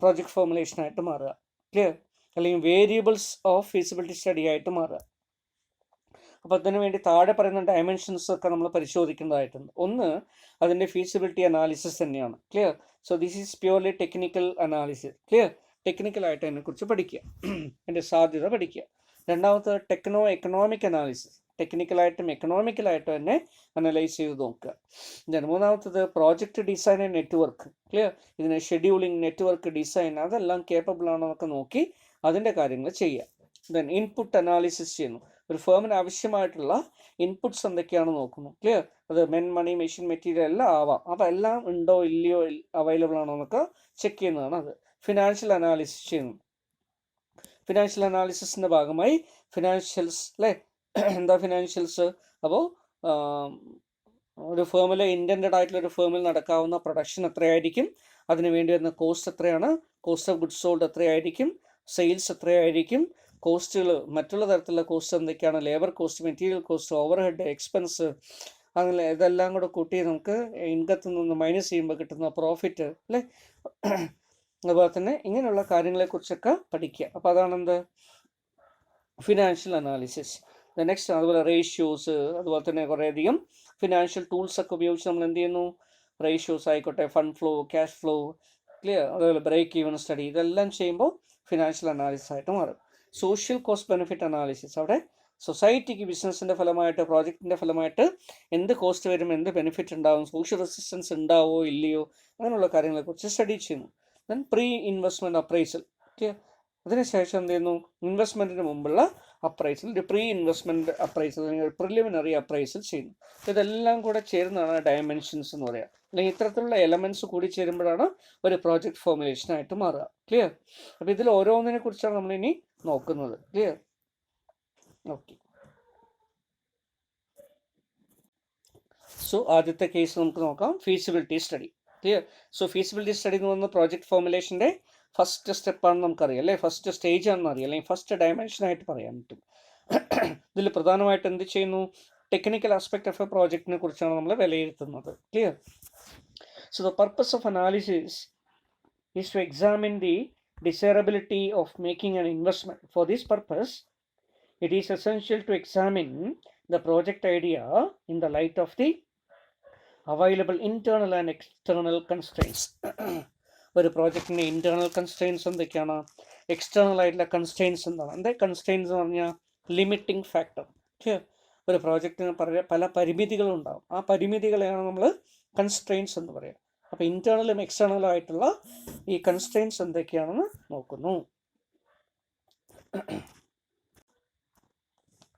പ്രോജക്റ്റ് ഫോർമുലേഷനായിട്ട് മാറുക, ക്ലിയർ, അല്ലെങ്കിൽ വേരിയബിൾസ് ഓഫ് ഫീസിബിലിറ്റി സ്റ്റഡി ആയിട്ട് മാറുക. അപ്പോൾ അതിനു വേണ്ടി താഴെ പറയുന്ന ഡയമെൻഷൻസ് ഒക്കെ നമ്മൾ പരിശോധിക്കേണ്ടതായിട്ടുണ്ട്. ഒന്ന് അതിൻ്റെ ഫീസിബിലിറ്റി അനാലിസിസ് തന്നെയാണ്. Clear? So this is purely technical analysis. Clear? ടെക്നിക്കലായിട്ട് അതിനെക്കുറിച്ച് പഠിക്കുക, അതിൻ്റെ സാധ്യത പഠിക്കുക. രണ്ടാമത്തെ എക്കണോമിക് അനാലിസിസ്, ടെക്നിക്കലായിട്ടും എക്കണോമിക്കലായിട്ടും തന്നെ അനലൈസ് ചെയ്ത് നോക്കുക. മൂന്നാമത്തത് project design and network. Clear? ഇതിന് ഷെഡ്യൂളിംഗ്, നെറ്റ്വർക്ക് ഡിസൈൻ അതെല്ലാം കേപ്പബിൾ ആണോ എന്നൊക്കെ നോക്കി അതിൻ്റെ കാര്യങ്ങൾ ചെയ്യുക. ദെൻ ഇൻപുട്ട് അനാലിസിസ് ചെയ്യുന്നു, ഒരു ഫേമിന് ആവശ്യമായിട്ടുള്ള ഇൻപുട്സ് എന്തൊക്കെയാണ് നോക്കുന്നു. ക്ലിയർ? അത് മെൻ, മണി, മെഷീൻ, മെറ്റീരിയൽ എല്ലാം ആവാം. അപ്പോൾ എല്ലാം ഉണ്ടോ ഇല്ലയോ, അവൈലബിൾ ആണോ എന്നൊക്കെ ചെക്ക് ചെയ്യുന്നതാണ് അത്. ഫിനാൻഷ്യൽ അനാലിസിസ് ചെയ്യുന്നു, ഫിനാൻഷ്യൽ അനാലിസിസിൻ്റെ ഭാഗമായി ഫിനാൻഷ്യൽസ് അല്ലേ, എന്താ ഫിനാൻഷ്യൽസ്, അപ്പോൾ ഒരു ഫേമിൽ ഇൻറ്റൻറ്റഡ് ആയിട്ടുള്ള ഒരു ഫേമിൽ നടക്കാവുന്ന പ്രൊഡക്ഷൻ എത്രയായിരിക്കും, അതിന് വേണ്ടി വരുന്ന കോസ്റ്റ് എത്രയാണ്, കോസ്റ്റ് ഓഫ് ഗുഡ്സ് സോൾഡ് എത്രയായിരിക്കും, സെയിൽസ് എത്രയായിരിക്കും, കോസ്റ്റുകൾ, മറ്റുള്ള തരത്തിലുള്ള കോസ്റ്റ് എന്തൊക്കെയാണ്, labour cost, material cost, over head expense, അങ്ങനെ ഇതെല്ലാം കൂടെ കൂട്ടി നമുക്ക് ഇൻകത്തിൽ നിന്ന് മൈനസ് ചെയ്യുമ്പോൾ കിട്ടുന്ന പ്രോഫിറ്റ് അല്ലേ. അതുപോലെ തന്നെ ഇങ്ങനെയുള്ള കാര്യങ്ങളെക്കുറിച്ചൊക്കെ പഠിക്കുക. അപ്പോൾ അതാണെന്ത്, ഫിനാൻഷ്യൽ അനാലിസിസ്. നെക്സ്റ്റ് അതുപോലെ റേഷ്യോസ്, അതുപോലെ തന്നെ കുറേയധികം ഫിനാൻഷ്യൽ ടൂൾസൊക്കെ ഉപയോഗിച്ച് നമ്മൾ എന്ത് ചെയ്യുന്നു, റേഷ്യോസ് ആയിക്കോട്ടെ, fund flow, cash flow, clear, അതുപോലെ ബ്രേക്ക് ഈവൻ സ്റ്റഡി, ഇതെല്ലാം ചെയ്യുമ്പോൾ ഫിനാൻഷ്യൽ അനാലിസിസ് ആയിട്ട് മാറും. സോഷ്യൽ കോസ്റ്റ് ബെനിഫിറ്റ് അനാലിസിസ്, അവിടെ സൊസൈറ്റിക്ക് ബിസിനസ്സിൻ്റെ ഫലമായിട്ട്, പ്രോജക്റ്റിൻ്റെ ഫലമായിട്ട് എന്ത് കോസ്റ്റ് വരും, എന്ത് ബെനിഫിറ്റ് ഉണ്ടാവും, സോഷ്യൽ റെസിസ്റ്റൻസ് ഉണ്ടാവോ ഇല്ലയോ, അങ്ങനെയുള്ള കാര്യങ്ങളെക്കുറിച്ച് സ്റ്റഡി ചെയ്യുന്നു. Then pre investment appraisal. Clear? അതിനുശേഷം എന്ത് ചെയ്യുന്നു, ഇൻവെസ്റ്റ്മെൻറ്റിന് മുമ്പുള്ള അപ്രൈസൽ, ഒരു പ്രീ ഇൻവെസ്റ്റ്മെൻറ്റ് അപ്രൈസൽ അല്ലെങ്കിൽ പ്രിലിമിനറി അപ്രൈസൽ ചെയ്യുന്നു. ഇതെല്ലാം കൂടെ ചേരുന്നതാണ് ഡയമെൻഷൻസ് എന്ന് പറയുക, അല്ലെങ്കിൽ ഇത്തരത്തിലുള്ള എലമെൻറ്റ്സ് കൂടി ചേരുമ്പോഴാണ് ഒരു പ്രോജക്റ്റ് ഫോർമുലേഷനായിട്ട് മാറുക. ക്ലിയർ? അപ്പോൾ ഇതിൽ ഓരോന്നിനെ കുറിച്ചാണ് നമ്മളിനി നോക്കുന്നത്. ക്ലിയർ? ഓക്കെ. സോ ആദ്യത്തെ കേസ് നമുക്ക് നോക്കാം, feasibility study. Clear? So feasibility study എന്ന് പറയുന്നത് പ്രോജക്റ്റ് ഫോർമുലേഷൻ്റെ ഫസ്റ്റ് സ്റ്റെപ്പാണെന്ന് നമുക്കറിയാം അല്ലേ, ഫസ്റ്റ് സ്റ്റേജ് ആണെന്ന് അറിയാം, അല്ലെങ്കിൽ ഫസ്റ്റ് ഡയമെൻഷനായിട്ട് പറയാൻ പറ്റും. ഇതിൽ പ്രധാനമായിട്ട് എന്ത് ചെയ്യുന്നു, ടെക്നിക്കൽ ആസ്പെക്ട് ഓഫ് എ പ്രോജക്റ്റിനെ കുറിച്ചാണ് നമ്മൾ വിലയിരുത്തുന്നത്. Clear? So the purpose of analysis is to examine the desirability of making an investment. For this purpose, it is essential to examine the project idea in the light of the available internal and external constraints. ഒരു പ്രോജക്റ്റിൻ്റെ internal constraints എന്തൊക്കെയാണ്, external ആയിട്ടുള്ള constraints എന്താണ്. എന്താ constraints എന്ന് പറഞ്ഞാൽ limiting factor. ഒരു പ്രോജക്റ്റിന് പല പരിമിതികളുണ്ടാകും, ആ പരിമിതികളെയാണ് നമ്മൾ കൺസ്ട്രെയിൻസ് എന്ന് പറയുക. അപ്പോൾ ഇൻറ്റേർണലും എക്സ്റ്റേണലും ആയിട്ടുള്ള ഈ കൺസ്ട്രെയിൻസ് എന്തൊക്കെയാണെന്ന് നോക്കുന്നു.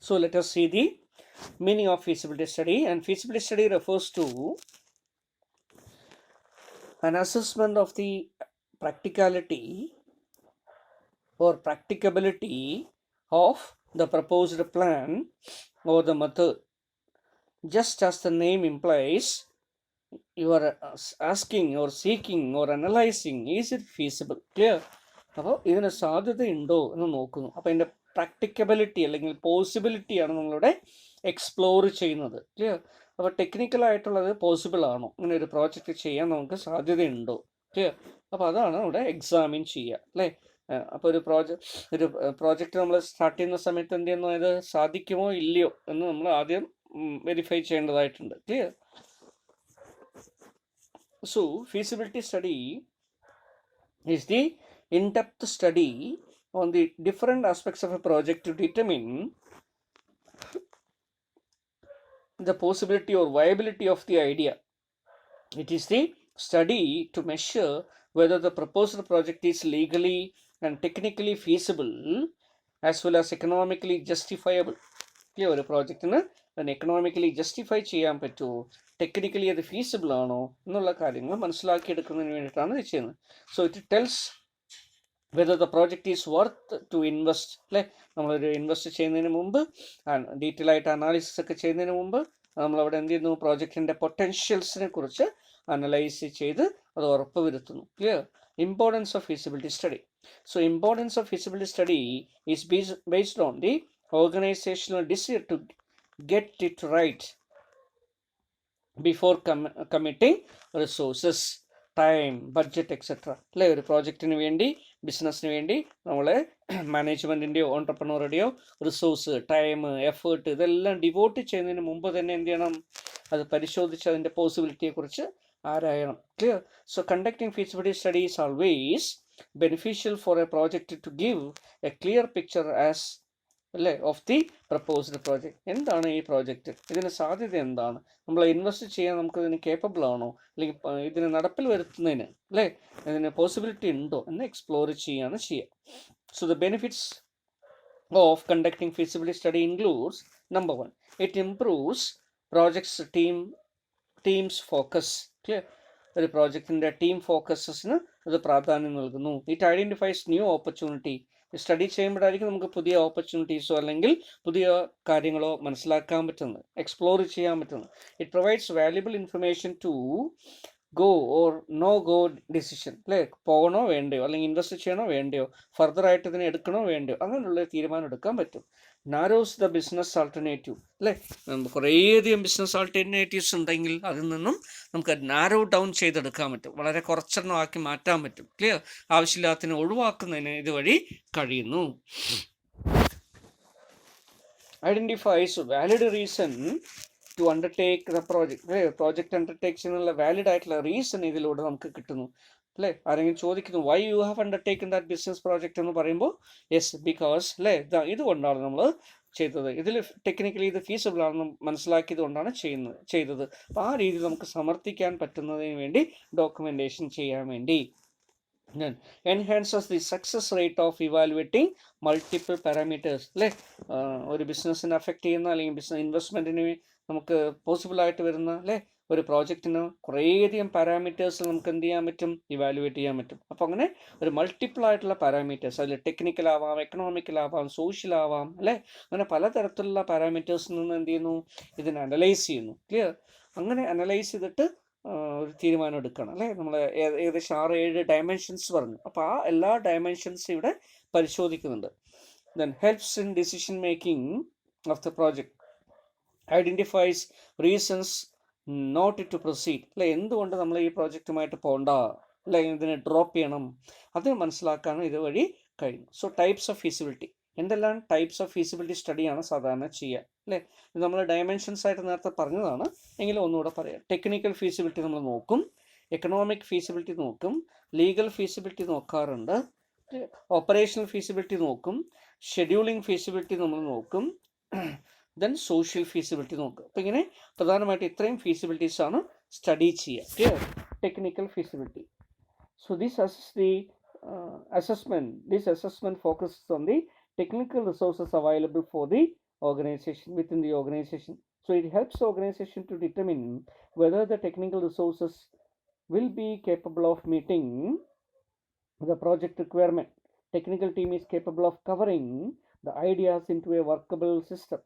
So let us see the meaning of feasibility study. And feasibility study refers to an assessment of the practicality or practicability of the proposed plan or the method. Just as the name implies, you are asking or seeking or analyzing, is it feasible? Clear? അപ്പോൾ ഇതിന് സാധ്യതയുണ്ടോ എന്ന് നോക്കുന്നു. അപ്പോൾ അതിൻ്റെ practicability അല്ലെങ്കിൽ പോസിബിലിറ്റിയാണ് നമ്മളിവിടെ explore ചെയ്യുന്നത്. ക്ലിയർ? അപ്പോൾ ടെക്നിക്കലായിട്ടുള്ളത് പോസിബിൾ ആണോ, ഇങ്ങനെ ഒരു പ്രോജക്റ്റ് ചെയ്യാൻ നമുക്ക് സാധ്യതയുണ്ടോ? ക്ലിയർ? അപ്പോൾ അതാണ് ഇവിടെ എക്സാമിൻ ചെയ്യുക അല്ലേ. അപ്പോൾ ഒരു പ്രോജക്റ്റ് നമ്മൾ സ്റ്റാർട്ട് ചെയ്യുന്ന സമയത്ത് എന്ത് ചെയ്യുന്നു, ഇത് സാധിക്കുമോ ഇല്ലയോ എന്ന് നമ്മൾ ആദ്യം വെരിഫൈ ചെയ്യേണ്ടതായിട്ടുണ്ട്. Clear? So feasibility study is the in-depth study on the different aspects of a project to determine the possibility or viability of the idea. It is the study to measure whether the proposed project is legally and technically feasible as well as economically justifiable. Clear? ഒരു പ്രോജക്റ്റിന് അതിന് economically justify ചെയ്യാൻ പറ്റുമോ, technically അത് feasible ആണോ എന്നുള്ള കാര്യങ്ങൾ മനസ്സിലാക്കിയെടുക്കുന്നതിന് വേണ്ടിയിട്ടാണ് ഇത് ചെയ്യുന്നത്. So it tells whether the project is worth to invest. അല്ലേ, നമ്മളൊരു ഇൻവെസ്റ്റ് ചെയ്യുന്നതിന് മുമ്പ്, ഡീറ്റെയിൽ ആയിട്ട് അനാലിസിസ് ഒക്കെ ചെയ്യുന്നതിന് മുമ്പ് നമ്മളവിടെ എന്ത് ചെയ്യുന്നു, പ്രോജക്റ്റിൻ്റെ പൊട്ടൻഷ്യൽസിനെ കുറിച്ച് അനലൈസ് ചെയ്ത് അത് ഉറപ്പ് വരുത്തുന്നു. Clear? Importance of feasibility study. So importance of feasibility study is based on the organizational desire to get it right before committing resources, time, budget, etc. അല്ലേ, ഒരു പ്രോജക്റ്റിന് വേണ്ടി, ബിസിനസ്സിന് വേണ്ടി നമ്മൾ മാനേജ്മെൻറ്റിൻ്റെയോ ഓൺടർപ്രണറുടെയോ റിസോഴ്സ്, ടൈം, എഫേർട്ട് ഇതെല്ലാം ഡിവോട്ട് ചെയ്യുന്നതിന് മുമ്പ് തന്നെ എന്ത് ചെയ്യണം, അത് പരിശോധിച്ച് അതിൻ്റെ പോസിബിലിറ്റിയെക്കുറിച്ച് ആരായണം. Clear? So conducting feasibility study is always beneficial for a project to give a clear picture as അല്ലേ ഓഫ് ദി പ്രപ്പോസ്ഡ് പ്രോജക്റ്റ്. എന്താണ് ഈ പ്രോജക്റ്റ്, ഇതിന് സാധ്യത എന്താണ്, നമ്മൾ ഇൻവെസ്റ്റ് ചെയ്യാൻ നമുക്ക് ഇതിന് കേപ്പബിൾ ആണോ, അല്ലെങ്കിൽ ഇതിന് നടപ്പിൽ വരുത്തുന്നതിന് അല്ലേ ഇതിന് പോസിബിലിറ്റി ഉണ്ടോ എന്ന് എക്സ്പ്ലോർ ചെയ്യുകയാണ് ചെയ്യുക. So the benefits of conducting feasibility study includes: number 1, it improves projects teams focus. Clear? ഒരു പ്രോജക്റ്റിൻ്റെ ടീം ഫോക്കസസിന് അത് പ്രാധാന്യം നൽകുന്നു. It identifies new opportunity. Study ചെയ്യുമ്പോഴായിരിക്കും നമുക്ക് പുതിയ ഓപ്പർച്യൂണിറ്റീസോ അല്ലെങ്കിൽ പുതിയ കാര്യങ്ങളോ മനസ്സിലാക്കാൻ പറ്റുന്നത്, എക്സ്പ്ലോർ ചെയ്യാൻ പറ്റുന്നത്. It provides valuable information to go or no go decision. അല്ലേ, പോകണോ വേണ്ടയോ, അല്ലെങ്കിൽ ഇൻവെസ്റ്റ് ചെയ്യണോ വേണ്ടയോ, ഫർദറായിട്ട് ഇതിനെ എടുക്കണോ വേണ്ടയോ, അങ്ങനെയുള്ള തീരുമാനം എടുക്കാൻ പറ്റും. Narrows the business alternative. അല്ലേ, കുറേയധികം ബിസിനസ് ആൾട്ടർനേറ്റീവ്സ് ഉണ്ടെങ്കിൽ അതിൽ നിന്നും നമുക്ക് നാരോ ഡൗൺ ചെയ്തെടുക്കാൻ പറ്റും, വളരെ കുറച്ചെണ്ണം ആക്കി മാറ്റാൻ പറ്റും. ക്ലിയർ? ആവശ്യമില്ലാത്തതിനെ ഒഴിവാക്കുന്നതിന് ഇതുവഴി കഴിയുന്നു. Identifies valid reason to undertake the project. അല്ലേ, പ്രോജക്റ്റ് അണ്ടർടേക്ക് ചെയ്യുന്നുള്ള വാലിഡ് ആയിട്ടുള്ള റീസൺ ഇതിലൂടെ നമുക്ക് കിട്ടുന്നു. അല്ലേ, ആരെങ്കിലും ചോദിക്കുന്നു why you have undertaken that business project എന്ന് പറയുമ്പോൾ യെസ് ബിക്കോസ് അല്ലേ ഇതുകൊണ്ടാണ് നമ്മൾ ചെയ്തത്, ഇതിൽ ടെക്നിക്കലി ഇത് ഫീസിബിൾ ആണെന്ന് മനസ്സിലാക്കിയത് കൊണ്ടാണ് ചെയ്തത്. അപ്പോൾ ആ രീതിയിൽ നമുക്ക് സമർത്ഥിക്കാൻ പറ്റുന്നതിന് വേണ്ടി ഡോക്യുമെൻറ്റേഷൻ ചെയ്യാൻ വേണ്ടി. Enhances the success rate of evaluating multiple parameters. അല്ലേ, ഒരു ബിസിനസ്സിനെ അഫക്റ്റ് ചെയ്യുന്ന അല്ലെങ്കിൽ ബിസിനസ് ഇൻവെസ്റ്റ്മെൻറ്റിന് നമുക്ക് പോസിബിളായിട്ട് വരുന്ന അല്ലേ ഒരു പ്രോജക്റ്റിന് കുറേയധികം പാരാമീറ്റേഴ്സ് നമുക്ക് എന്ത് ചെയ്യാൻ പറ്റും, ഇവാലുവേറ്റ് ചെയ്യാൻ പറ്റും. അപ്പോൾ അങ്ങനെ ഒരു മൾട്ടിപ്പിൾ ആയിട്ടുള്ള പാരാമീറ്റേഴ്സ്, അതിൽ ടെക്നിക്കൽ ആവാം, എക്കണോമിക്കൽ ആവാം, സോഷ്യൽ ആവാം, അല്ലേ, അങ്ങനെ പലതരത്തിലുള്ള പാരാമീറ്റേഴ്സിൽ നിന്ന് എന്ത് ചെയ്യുന്നു, ഇതിനെ അനലൈസ് ചെയ്യുന്നു. ക്ലിയർ? അങ്ങനെ അനലൈസ് ചെയ്തിട്ട് ഒരു തീരുമാനം എടുക്കണം. അല്ലേ, നമ്മൾ ഏകദേശം 6-7 ഡയമെൻഷൻസ് പറഞ്ഞു. അപ്പോൾ ആ എല്ലാ ഡയമെൻഷൻസും ഇവിടെ പരിശോധിക്കുന്നുണ്ട്. Then helps in decision making of the project, identifies reasons not to proceed. അല്ലെ, എന്തുകൊണ്ട് നമ്മൾ ഈ പ്രോജക്റ്റുമായിട്ട് പോകണ്ട, അല്ലെ ഇതിനെ ഡ്രോപ്പ് ചെയ്യണം, അത് മനസ്സിലാക്കാൻ ഇതുവഴി കഴിയും. സോ ടൈപ്സ് ഓഫ് ഫീസിബിലിറ്റി, എന്തെല്ലാം ടൈപ്സ് ഓഫ് ഫീസിബിലിറ്റി സ്റ്റഡിയാണ് സാധാരണ ചെയ്യുക. അല്ലേ, ഇത് നമ്മൾ ഡയമെൻഷൻസ് ആയിട്ട് നേരത്തെ പറഞ്ഞതാണ്, എങ്കിലും ഒന്നുകൂടെ പറയാം. ടെക്നിക്കൽ ഫീസിബിലിറ്റി നമ്മൾ നോക്കും, എക്കണോമിക് ഫീസിബിലിറ്റി നോക്കും, ലീഗൽ ഫീസിബിലിറ്റി നോക്കാറുണ്ട്, ഓപ്പറേഷണൽ ഫീസിബിലിറ്റി നോക്കും, ഷെഡ്യൂളിംഗ് ഫീസിബിലിറ്റി നമ്മൾ നോക്കും, ദെൻ സോഷ്യൽ ഫീസിബിലിറ്റി നോക്കുക. അപ്പോൾ ഇങ്ങനെ പ്രധാനമായിട്ട് ഇത്രയും ഫീസിബിലിറ്റീസാണ് സ്റ്റഡി ചെയ്യുക. Technical feasibility. So this assessment focuses on the technical resources available for the organization, within the organization. So it helps the organization to determine whether the technical resources will be capable of meeting the project requirement. Technical team is capable of covering the ideas into a workable system.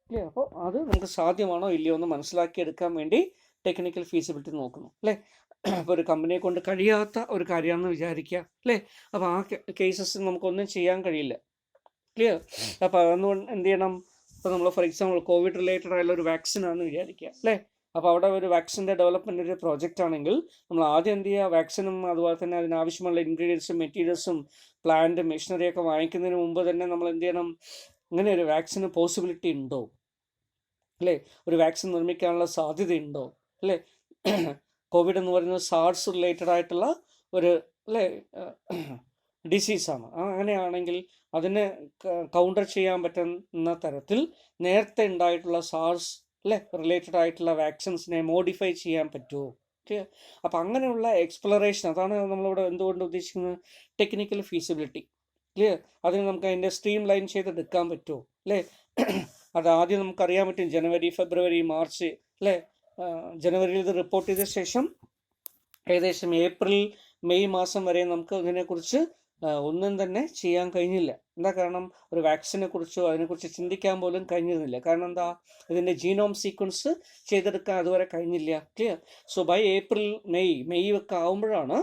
അല്ലേ? അപ്പോൾ അത് നമുക്ക് സാധ്യമാണോ ഇല്ലയോ എന്ന് മനസ്സിലാക്കിയെടുക്കാൻ വേണ്ടി technical feasibility നോക്കുന്നു അല്ലേ. അപ്പോൾ ഒരു കമ്പനിയെ കൊണ്ട് കഴിയാത്ത ഒരു കാര്യമാണെന്ന് വിചാരിക്കുക അല്ലേ. അപ്പോൾ ആ കേസസ് നമുക്കൊന്നും ചെയ്യാൻ കഴിയില്ല. ക്ലിയർ? അപ്പോൾ അതൊന്നും എന്ത് ചെയ്യണം? ഇപ്പോൾ നമ്മൾ ഫോർ എക്സാമ്പിൾ കോവിഡ് റിലേറ്റഡ് ആയുള്ള ഒരു വാക്സിൻ ആണെന്ന് വിചാരിക്കുക അല്ലേ. അപ്പോൾ അവിടെ ഒരു വാക്സിൻ്റെ ഡെവലപ്മെൻ്റ് ഒരു പ്രോജക്റ്റ് ആണെങ്കിൽ നമ്മൾ ആദ്യം എന്ത് ചെയ്യുക? വാക്സിനും അതുപോലെ തന്നെ അതിനാവശ്യമുള്ള ഇൻഗ്രീഡിയൻസും മെറ്റീരിയൽസും പ്ലാന്റ് മെഷീനറിയൊക്കെ വാങ്ങിക്കുന്നതിന് മുമ്പ് തന്നെ നമ്മൾ എന്ത് ചെയ്യണം? ഇങ്ങനെ ഒരു വാക്സിന് പോസിബിലിറ്റി ഉണ്ടോ അല്ലേ? ഒരു വാക്സിൻ നിർമ്മിക്കാനുള്ള സാധ്യതയുണ്ടോ അല്ലേ? കോവിഡ് എന്ന് പറയുന്നത് സാർസ് റിലേറ്റഡ് ആയിട്ടുള്ള ഒരു അല്ലേ ഡിസീസാണ്. അങ്ങനെയാണെങ്കിൽ അതിനെ കൗണ്ടർ ചെയ്യാൻ പറ്റുന്ന തരത്തിൽ നേരത്തെ ഉണ്ടായിട്ടുള്ള സാർസ് അല്ലേ റിലേറ്റഡ് ആയിട്ടുള്ള വാക്സിൻസിനെ മോഡിഫൈ ചെയ്യാൻ പറ്റുമോ? ഓക്കെ. അപ്പം അങ്ങനെയുള്ള എക്സ്പ്ലോറേഷൻ, അതാണ് നമ്മളിവിടെ എന്തുകൊണ്ട് ഉദ്ദേശിക്കുന്നത്? Technical feasibility. ക്ലിയർ? അതിന് നമുക്ക് അതിൻ്റെ സ്ട്രീം ലൈൻ ചെയ്തെടുക്കാൻ പറ്റുമോ അല്ലേ? അത് ആദ്യം നമുക്കറിയാൻ പറ്റും ജനുവരി, ഫെബ്രുവരി, മാർച്ച് അല്ലേ. ജനുവരിയിൽ ഇത് റിപ്പോർട്ട് ചെയ്ത ശേഷം ഏകദേശം ഏപ്രിൽ, മെയ് മാസം വരെ നമുക്ക് ഇതിനെക്കുറിച്ച് ഒന്നും തന്നെ ചെയ്യാൻ കഴിഞ്ഞില്ല. എന്താ കാരണം? ഒരു വാക്സിനെ കുറിച്ചോ അതിനെക്കുറിച്ച് ചിന്തിക്കാൻ പോലും കഴിഞ്ഞിരുന്നില്ല. കാരണം എന്താ? ഇതിൻ്റെ ജീനോം സീക്വൻസ് ചെയ്തെടുക്കാൻ അതുവരെ കഴിഞ്ഞില്ല. Clear? So by April, May ഒക്കെ ആകുമ്പോഴാണ്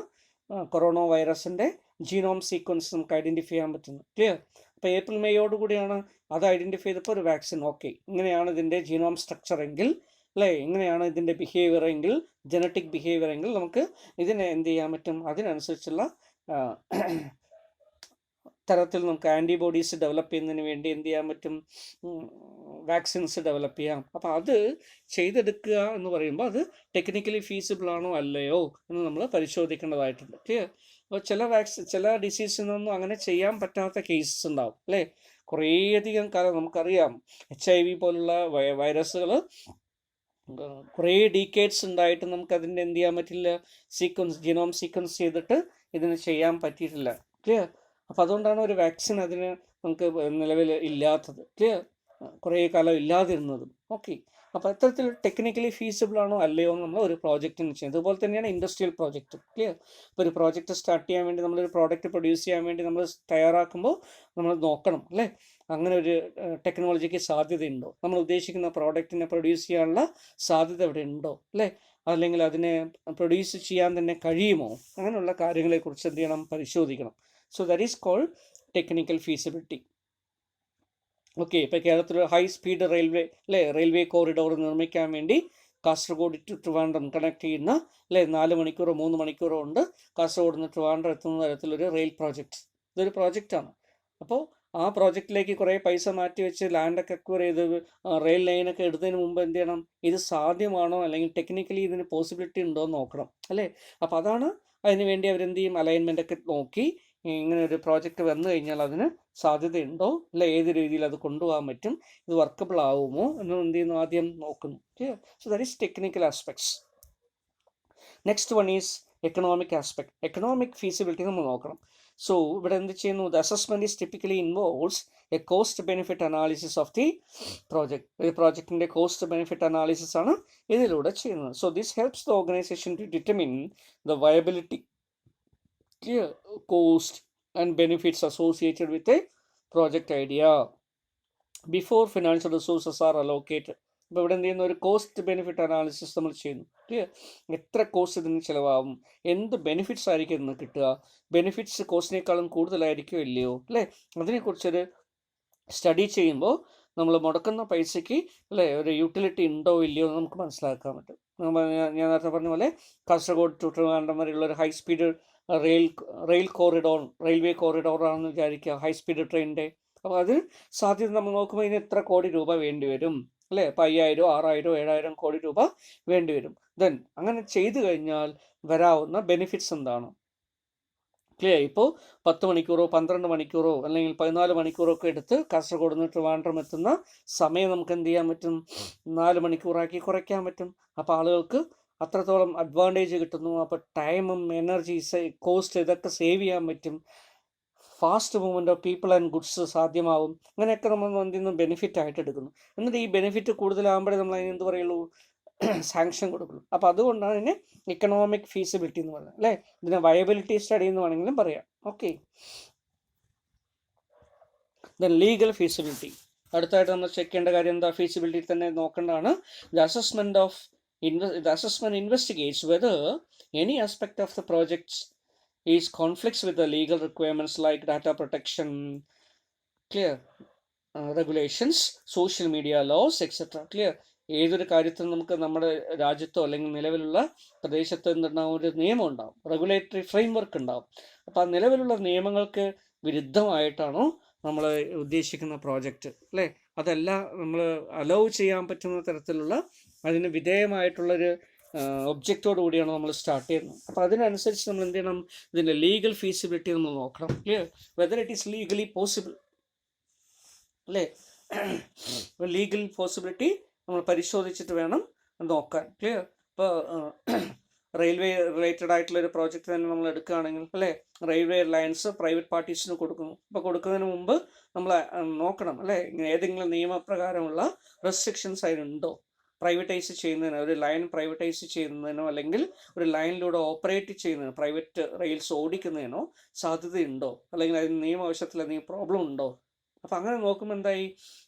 കൊറോണ വൈറസിൻ്റെ ജീനോം സീക്വൻസ് നമുക്ക് ഐഡൻറ്റിഫൈ ചെയ്യാൻ പറ്റുന്നത്. ക്ലിയർ? അപ്പോൾ ഏപ്രിൽ, മെയ്യോട് കൂടിയാണ് അത് ഐഡൻറ്റിഫൈ ചെയ്തപ്പോൾ ഒരു വാക്സിൻ. ഓക്കെ, ഇങ്ങനെയാണ് ഇതിൻ്റെ ജീനോം സ്ട്രക്ചർ എങ്കിൽ അല്ലേ, ഇങ്ങനെയാണ് ഇതിൻ്റെ ബിഹേവിയർ എങ്കിൽ, ജനറ്റിക് ബിഹേവിയർ എങ്കിൽ നമുക്ക് ഇതിനെ എന്ത് ചെയ്യാൻ പറ്റും? അതിനനുസരിച്ചുള്ള തരത്തിൽ നമുക്ക് ആൻറ്റിബോഡീസ് ഡെവലപ്പ് ചെയ്യുന്നതിന് വേണ്ടി എന്ത് ചെയ്യാൻ പറ്റും? വാക്സിൻസ് ഡെവലപ്പ് ചെയ്യാം. അപ്പോൾ അത് ചെയ്തെടുക്കുക എന്ന് പറയുമ്പോൾ അത് ടെക്നിക്കലി ഫീസിബിൾ ആണോ അല്ലയോ എന്ന് നമ്മൾ പരിശോധിക്കേണ്ടതായിട്ടുണ്ട്. ക്ലിയർ? അപ്പോൾ ചില ഡിസീസിനൊന്നും അങ്ങനെ ചെയ്യാൻ പറ്റാത്ത കേസസ് ഉണ്ടാവും അല്ലേ. കുറേയധികം കാലം നമുക്കറിയാം HIV പോലുള്ള വൈറസുകൾ കുറേ ഡീക്കേഡ്സ് ഉണ്ടായിട്ട് നമുക്കതിൻ്റെ എന്ത് ചെയ്യാൻ പറ്റില്ല? ജീനോം സീക്വൻസ് ചെയ്തിട്ട് ഇതിന് ചെയ്യാൻ പറ്റിയിട്ടില്ല. ക്ലിയർ? അപ്പോൾ അതുകൊണ്ടാണ് ഒരു വാക്സിൻ അതിന് നമുക്ക് നിലവിൽ ഇല്ലാത്തത്. ക്ലിയർ? കുറേ കാലം ഇല്ലാതിരുന്നതും. ഓക്കെ. അപ്പോൾ അത്തരത്തിൽ ടെക്നിക്കലി ഫീസിബിൾ ആണോ അല്ലയോ എന്ന് നമ്മൾ ഒരു പ്രോജക്റ്റിന് ചെയ്യുന്നത്. അതുപോലെ തന്നെയാണ് ഇൻഡസ്ട്രിയൽ പ്രോജക്റ്റ്. ക്ലിയർ? ഇപ്പോൾ ഒരു പ്രോജക്റ്റ് സ്റ്റാർട്ട് ചെയ്യാൻ വേണ്ടി, നമ്മളൊരു പ്രോഡക്റ്റ് പ്രൊഡ്യൂസ് ചെയ്യാൻ വേണ്ടി നമ്മൾ തയ്യാറാക്കുമ്പോൾ നമ്മൾ നോക്കണം അല്ലേ, അങ്ങനെ ഒരു ടെക്നോളജിക്ക് സാധ്യതയുണ്ടോ? നമ്മൾ ഉദ്ദേശിക്കുന്ന പ്രോഡക്റ്റിനെ പ്രൊഡ്യൂസ് ചെയ്യാനുള്ള സാധ്യത ഇവിടെ ഉണ്ടോ അല്ലേ, അല്ലെങ്കിൽ അതിനെ പ്രൊഡ്യൂസ് ചെയ്യാൻ തന്നെ കഴിയുമോ? അങ്ങനെയുള്ള കാര്യങ്ങളെക്കുറിച്ച് എന്ത് ചെയ്യണം? പരിശോധിക്കണം. So that is called technical feasibility. Okay. ഇപ്പോൾ കേരളത്തിൽ ഹൈ സ്പീഡ് റെയിൽവേ കോറിഡോർ നിർമ്മിക്കാൻ വേണ്ടി കാസർഗോഡ് ടു ട്രിവാൻഡ്രം കണക്ട് ചെയ്യുന്ന 4 മണിക്കൂറോ 3 മണിക്കൂറോ ഉണ്ട് കാസർഗോഡ് നിന്ന് ട്രിവാൻഡ്രം എത്തുന്ന തരത്തിലൊരു റെയിൽ പ്രോജക്റ്റ്. ഇതൊരു പ്രോജക്റ്റാണ്. അപ്പോൾ ആ പ്രോജക്റ്റിലേക്ക് കുറേ പൈസ മാറ്റി വെച്ച് ലാൻഡൊക്കെ അക്വയർ ചെയ്ത് റെയിൽ ലൈനൊക്കെ എടുത്തതിന് മുമ്പ് എന്ത് ചെയ്യണം? ഇത് സാധ്യമാണോ അല്ലെങ്കിൽ ടെക്നിക്കലി ഇതിന് പോസിബിലിറ്റി ഉണ്ടോ എന്ന് നോക്കണം അല്ലേ. അപ്പോൾ അതാണ് അതിന് വേണ്ടി അവരെന്ത് ചെയ്യും? അലൈൻമെൻറ്റൊക്കെ നോക്കി ഇങ്ങനെ ഒരു പ്രോജക്റ്റ് വന്നു കഴിഞ്ഞാൽ അതിന് സാധ്യതയുണ്ടോ അല്ല, ഏത് രീതിയിൽ അത് കൊണ്ടുപോകാൻ പറ്റും, ഇത് വർക്കബിൾ ആവുമോ എന്ന് എന്ത് ചെയ്യുന്നു? ആദ്യം നോക്കുന്നു. So that is technical aspects. Next one is economic aspect. Economic feasibility നമ്മൾ നോക്കണം. സോ ഇവിടെ എന്ത് ചെയ്യുന്നു? The assessment is typically involves a cost benefit analysis of the project. ഒരു പ്രോജക്റ്റിൻ്റെ കോസ്റ്റ് ബെനിഫിറ്റ് അനാലിസിസ് ആണ് ഇതിലൂടെ ചെയ്യുന്നത്. So this helps the organisation to determine the viability, cost and benefits associated with a project idea before financial resources are allocated. ഇപ്പോൾ ഇവിടെ എന്ത് ചെയ്യുന്ന? ഒരു കോസ്റ്റ് ബെനിഫിറ്റ് അനാലിസിസ് നമ്മൾ ചെയ്യുന്നു. ക്ലിയർ? എത്ര കോസ്റ്റ് ഇതിന് ചിലവാകും, എന്ത് ബെനിഫിറ്റ്സ് ആയിരിക്കും ഇതിന് കിട്ടുക, ബെനിഫിറ്റ്സ് കോസ്റ്റിനേക്കാളും കൂടുതലായിരിക്കും ഇല്ലയോ അല്ലേ, അതിനെക്കുറിച്ചൊരു സ്റ്റഡി ചെയ്യുമ്പോൾ നമ്മൾ മുടക്കുന്ന പൈസയ്ക്ക് അല്ലേ ഒരു യൂട്ടിലിറ്റി ഉണ്ടോ ഇല്ലയോ എന്ന് നമുക്ക് മനസ്സിലാക്കാൻ പറ്റും. ഞാൻ നേരത്തെ പറഞ്ഞ പോലെ കാസർഗോഡ് ടു ട്രിവാൻഡ്രം വരെയുള്ള ഒരു ഹൈ സ്പീഡ് റെയിൽവേ കോറിഡോറാണെന്ന് വിചാരിക്കുക, ഹൈ സ്പീഡ് ട്രെയിനിൻ്റെ. അപ്പോൾ അതിന് സാധ്യത നമ്മൾ നോക്കുമ്പോൾ ഇതിന് എത്ര കോടി രൂപ വേണ്ടി വരും അല്ലേ? ഇപ്പോൾ 5000, 6000, 7000 കോടി രൂപ വേണ്ടി വരും. ദെൻ അങ്ങനെ ചെയ്തു കഴിഞ്ഞാൽ വരാവുന്ന ബെനിഫിറ്റ്സ് എന്താണ്? ക്ലിയർ? ഇപ്പോൾ 10 മണിക്കൂറോ 12 മണിക്കൂറോ അല്ലെങ്കിൽ 14 മണിക്കൂറോ ഒക്കെ എടുത്ത് കാസർഗോഡ് നിന്ന് ട്രിവാൻഡ്രം എത്തുന്ന സമയം നമുക്ക് എന്ത് ചെയ്യാൻ പറ്റും? 4 മണിക്കൂറാക്കി കുറയ്ക്കാൻ പറ്റും. അപ്പോൾ ആളുകൾക്ക് അത്രത്തോളം അഡ്വാൻറ്റേജ് കിട്ടുന്നു. അപ്പോൾ ടൈമും എനർജി കോസ്റ്റ് ഇതൊക്കെ സേവ് ചെയ്യാൻ പറ്റും. Fast movement of people and goods സാധ്യമാവും. അങ്ങനെയൊക്കെ നമ്മൾ അതിൽ നിന്ന് ബെനിഫിറ്റ് ആയിട്ട് എടുക്കുന്നു. എന്നിട്ട് ഈ ബെനിഫിറ്റ് കൂടുതലാകുമ്പോഴേ നമ്മൾ അതിന് എന്ത് പറയുള്ളൂ, സാങ്ഷൻ കൊടുക്കുള്ളൂ. അപ്പോൾ അതുകൊണ്ടാണ് ഇതിനെ ഇക്കണോമിക് ഫീസിബിലിറ്റി എന്ന് പറയുന്നത്, അല്ലേ? ഇതിനെ വയബിലിറ്റി സ്റ്റഡി എന്ന് വേണമെങ്കിലും പറയാം. Okay, then legal feasibility. അടുത്തായിട്ട് നമ്മൾ ചെക്ക് ചെയ്യേണ്ട കാര്യം എന്താ? ഫീസിബിലിറ്റി തന്നെ നോക്കേണ്ടതാണ്. The assessment investigates whether any aspect of the projects is conflicts with the legal requirements like data protection, clear, regulations, social media laws, etcetera. Clear. ഏതൊരു കാര്യത്തിനും നമുക്ക് നമ്മുടെ രാജ്യത്തോ അല്ലെങ്കിൽ നിലവിലുള്ള പ്രദേശത്തോ എന്തുണ്ടാവും, ഒരു നിയമം ഉണ്ടാവും, റെഗുലേറ്ററി ഫ്രെയിംവർക്ക് ഉണ്ടാവും. അപ്പോൾ ആ നിലവിലുള്ള നിയമങ്ങൾക്ക് വിരുദ്ധമായിട്ടാണോ നമ്മൾ ഉദ്ദേശിക്കുന്ന പ്രോജക്റ്റ്, അല്ലേ? അതല്ല നമ്മൾ അലൗ ചെയ്യാൻ പറ്റുന്ന തരത്തിലുള്ള അതിന് വിധേയമായിട്ടുള്ളൊരു ഒബ്ജക്റ്റോട് കൂടിയാണ് നമ്മൾ സ്റ്റാർട്ട് ചെയ്യുന്നത്. അപ്പോൾ അതിനനുസരിച്ച് നമ്മൾ എന്ത് ചെയ്യണം, ഇതിൻ്റെ ലീഗൽ ഫീസിബിലിറ്റി നമ്മൾ നോക്കണം. Clear, whether it is legally possible, അല്ലേ? ലീഗൽ പോസിബിലിറ്റി നമ്മൾ പരിശോധിച്ചിട്ട് വേണം നോക്കാൻ. ക്ലിയർ. ഇപ്പോൾ റെയിൽവേ റിലേറ്റഡ് ആയിട്ടുള്ള ഒരു പ്രോജക്റ്റ് തന്നെ നമ്മൾ എടുക്കുകയാണെങ്കിൽ, അല്ലേ, റെയിൽവേ ലൈൻസ് പ്രൈവറ്റ് പാർട്ടീസിന് കൊടുക്കുന്നു. അപ്പോൾ കൊടുക്കുന്നതിന് മുമ്പ് നമ്മൾ നോക്കണം, അല്ലേ, ഏതെങ്കിലും നിയമപ്രകാരമുള്ള റെസ്ട്രിക്ഷൻസ് അതിനുണ്ടോ, പ്രൈവറ്റൈസ് ചെയ്യുന്നതിനോ, ഒരു ലൈൻ പ്രൈവറ്റൈസ് ചെയ്യുന്നതിനോ അല്ലെങ്കിൽ ഒരു ലൈനിലൂടെ ഓപ്പറേറ്റ് ചെയ്യുന്നതിനോ, പ്രൈവറ്റ് റെയിൽസ് ഓടിക്കുന്നതിനോ സാധ്യതയുണ്ടോ, അല്ലെങ്കിൽ അതിന് നിയമവശത്തിൽ എന്തെങ്കിലും പ്രോബ്ലം ഉണ്ടോ. അപ്പോൾ അങ്ങനെ നോക്കുമ്പോൾ എന്തായി,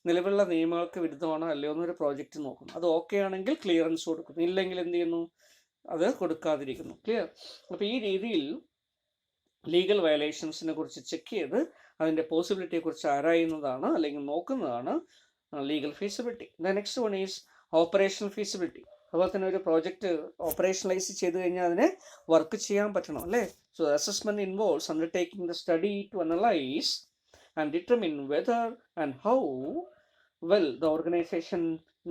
നിലവിലുള്ള നിയമങ്ങൾക്ക് വിരുദ്ധമാണോ അല്ലയോ എന്നൊരു പ്രോജക്റ്റ് നോക്കുന്നു. അത് ഓക്കെ ആണെങ്കിൽ ക്ലിയറൻസ് കൊടുക്കുന്നു, ഇല്ലെങ്കിൽ എന്ത് ചെയ്യുന്നു, അത് കൊടുക്കാതിരിക്കുന്നു. ക്ലിയർ. അപ്പോൾ ഈ രീതിയിൽ ലീഗൽ വയലേഷൻസിനെ കുറിച്ച് ചെക്ക് ചെയ്ത് അതിൻ്റെ പോസിബിലിറ്റിയെ കുറിച്ച് ആരായുന്നതാണ് അല്ലെങ്കിൽ നോക്കുന്നതാണ് legal feasibility. The next one is operational feasibility. അതുപോലെ തന്നെ ഒരു പ്രോജക്റ്റ് ഓപ്പറേഷണലൈസ് ചെയ്ത് കഴിഞ്ഞാൽ അതിനെ വർക്ക് ചെയ്യാൻ പറ്റണം, അല്ലേ? So assessment involves undertaking the study to analyse and determine whether and how well the organization